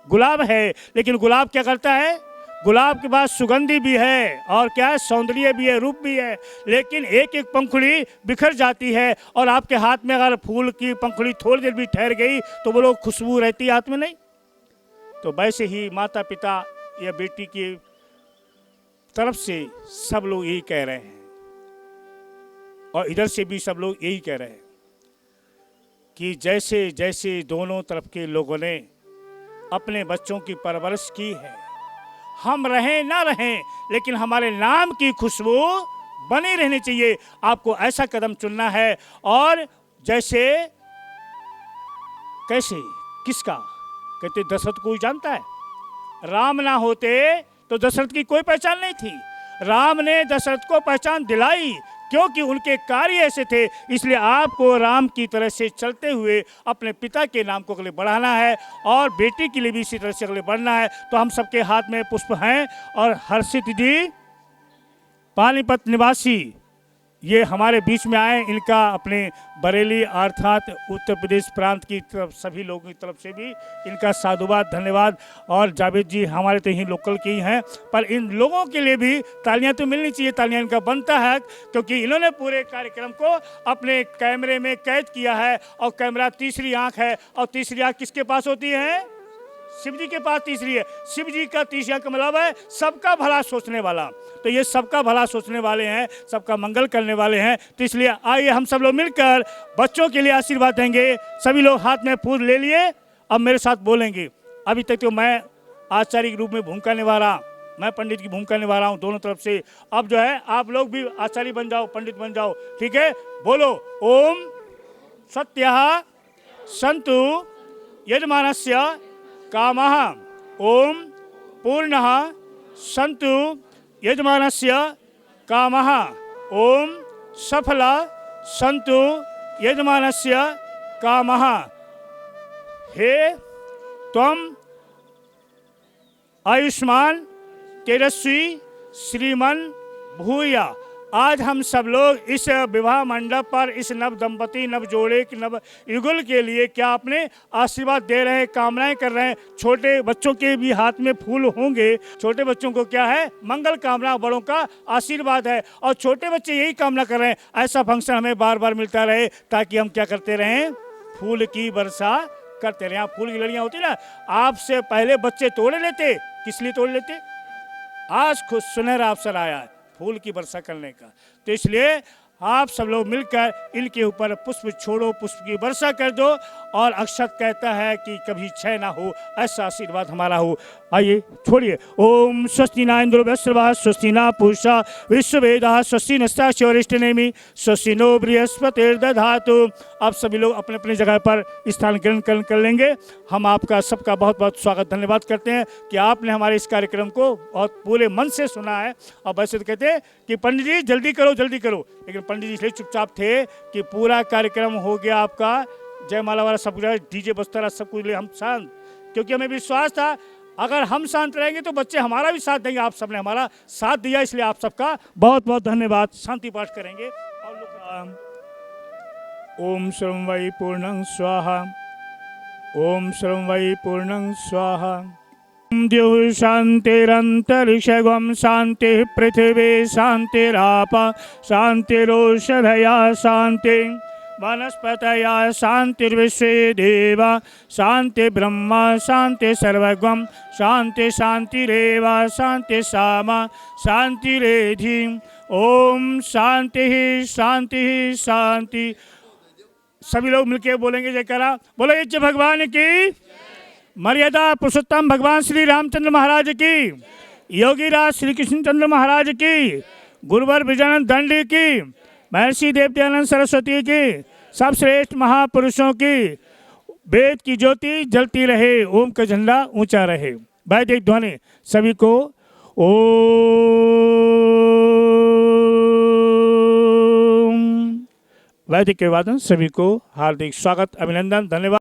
गुलाब है, लेकिन गुलाब क्या करता है? गुलाब के पास सुगंधी भी है और क्या है, सौंदर्य भी है, रूप भी है, लेकिन एक एक पंखुड़ी बिखर जाती है। और आपके हाथ में अगर फूल की पंखुड़ी थोड़ी देर भी ठहर गई तो वो लोग खुशबू रहती है हाथ में, नहीं? तो वैसे ही माता पिता या बेटी की तरफ से सब लोग यही कह रहे हैं, और इधर से भी सब लोग यही कह रहे हैं कि जैसे जैसे दोनों तरफ के लोगों ने अपने बच्चों की परवरिश की है, हम रहें ना रहें, लेकिन हमारे नाम की खुशबू बनी रहनी चाहिए। आपको ऐसा कदम चुनना है। और जैसे कैसे, किसका कहते? दशरथ कोई जानता है? राम ना होते तो दशरथ की कोई पहचान नहीं थी। राम ने दशरथ को पहचान दिलाई, क्योंकि उनके कार्य ऐसे थे। इसलिए आपको राम की तरह से चलते हुए अपने पिता के नाम को अगले बढ़ाना है, और बेटी के लिए भी इसी तरह से अगले बढ़ना है। तो हम सबके हाथ में पुष्प हैं। और हर्षित जी पानीपत निवासी ये हमारे बीच में आए, इनका अपने बरेली अर्थात उत्तर प्रदेश प्रांत की तरफ सभी लोगों की तरफ से भी इनका साधुवाद, धन्यवाद। और जावेद जी हमारे तो यहीं लोकल के ही हैं, पर इन लोगों के लिए भी तालियां तो मिलनी चाहिए, तालियां इनका बनता है, क्योंकि इन्होंने पूरे कार्यक्रम को अपने कैमरे में कैद किया है। और कैमरा तीसरी आँख है, और तीसरी आँख किसके पास होती है? शिव जी के पास तीसरी है। शिव जी का तीसरा का मतलब है सबका भला सोचने वाला। तो ये सबका भला सोचने वाले हैं, सबका मंगल करने वाले हैं। तो इसलिए आइए हम सब लोग मिलकर बच्चों के लिए आशीर्वाद देंगे। सभी लोग हाथ में फूल ले लिए, अब मेरे साथ बोलेंगे। अभी तक तो मैं आचार्य के रूप में भूमिका निभा रहा, मैं पंडित की भूमिका निभा रहा हूँ दोनों तरफ से। अब जो है आप लोग भी आचार्य बन जाओ, पंडित बन जाओ, ठीक है? बोलो ओम सत्यः सन्तु यजमानस्य कामः, ओम पूर्णः सन्तु यजमानस्य कामः, ओम सफला सन्तु यजमानस्य कामः। हे त्वं आयुष्मान तेजस्वी श्रीमन भूया। आज हम सब लोग इस विवाह मंडप पर इस नव दंपति, नव जोड़े, नव युगल के लिए क्या अपने आशीर्वाद दे रहे हैं, कामनाएं कर रहे हैं। छोटे बच्चों के भी हाथ में फूल होंगे। छोटे बच्चों को क्या है? मंगल कामना, बड़ों का आशीर्वाद है। और छोटे बच्चे यही कामना कर रहे हैं, ऐसा फंक्शन हमें बार बार मिलता रहे, ताकि हम क्या करते रहें? फूल की वर्षा करते रहे। यहाँ फूल की लड़ियाँ होती ना, आपसे पहले बच्चे तोड़ लेते, किस लिए तोड़ लेते? आज खुद सुनहरा अवसर आया है फूल की वर्षा करने का, तो इसलिए आप सब लोग मिलकर इनके ऊपर पुष्प छोड़ो, पुष्प की वर्षा कर दो। और अक्षत कहता है कि कभी क्षय ना हो, ऐसा आशीर्वाद हमारा हो। आइए छोड़िए। ओम स्वस्ति न इंद्रो वृषभः स्वस्ति न पूषा विश्ववेदाः स्वस्ति नस्ताक्षरिष्टनेमि स्वस्ति नो बृहस्पतिर्दधातु। आप सभी लोग अपने अपने जगह पर स्थान ग्रहण कर लेंगे। हम आपका सबका बहुत बहुत स्वागत धन्यवाद करते हैं कि आपने हमारे इस कार्यक्रम को बहुत पूरे मन से सुना है। और वैसे तो कहते हैं कि पंडित जी जल्दी करो जल्दी करो, लेकिन पंडित जी इसलिए चुपचाप थे कि पूरा कार्यक्रम हो गया आपका, जयमाला वाला सब कुछ डीजे बजता रहा, सब कुछ हम शांत, क्योंकि हमें विश्वास था अगर हम शांत रहेंगे तो बच्चे हमारा भी साथ देंगे। आप सबने हमारा साथ दिया, इसलिए आप सबका बहुत बहुत धन्यवाद। शांति पाठ करेंगे और लोग ओम सर्वं वै पूर्णं स्वाहा, ओम सर्वं वै पूर्णं स्वाहा। द्यौः शान्तिरन्तरिक्षगं शान्तिः पृथिवी शान्तिराप शान्तिरोषधया शान्ति वनस्पतया शान्तिर्विश्वे देवा शान्ति ब्रह्मा शान्ति सर्वगं शान्ति शान्तिरेव शान्ति सामा शान्तिरेधि। ओम शान्ति शान्ति शांति। सभी लोग मिलके बोलेंगे जयकारा। बोलो जय भगवान की। मर्यादा पुरुषोत्तम भगवान श्री रामचंद्र महाराज की, योगीराज श्री कृष्णचंद्र महाराज की, गुरुवर विजयानंद दंडी की, महर्षि देवदयानंद सरस्वती की, सब श्रेष्ठ महापुरुषों की वेद की ज्योति जलती रहे, ओम का झंडा ऊंचा रहे। वैदिक ध्वनि सभी को ओम। वैदिक के वादन सभी को हार्दिक स्वागत अभिनंदन धन्यवाद।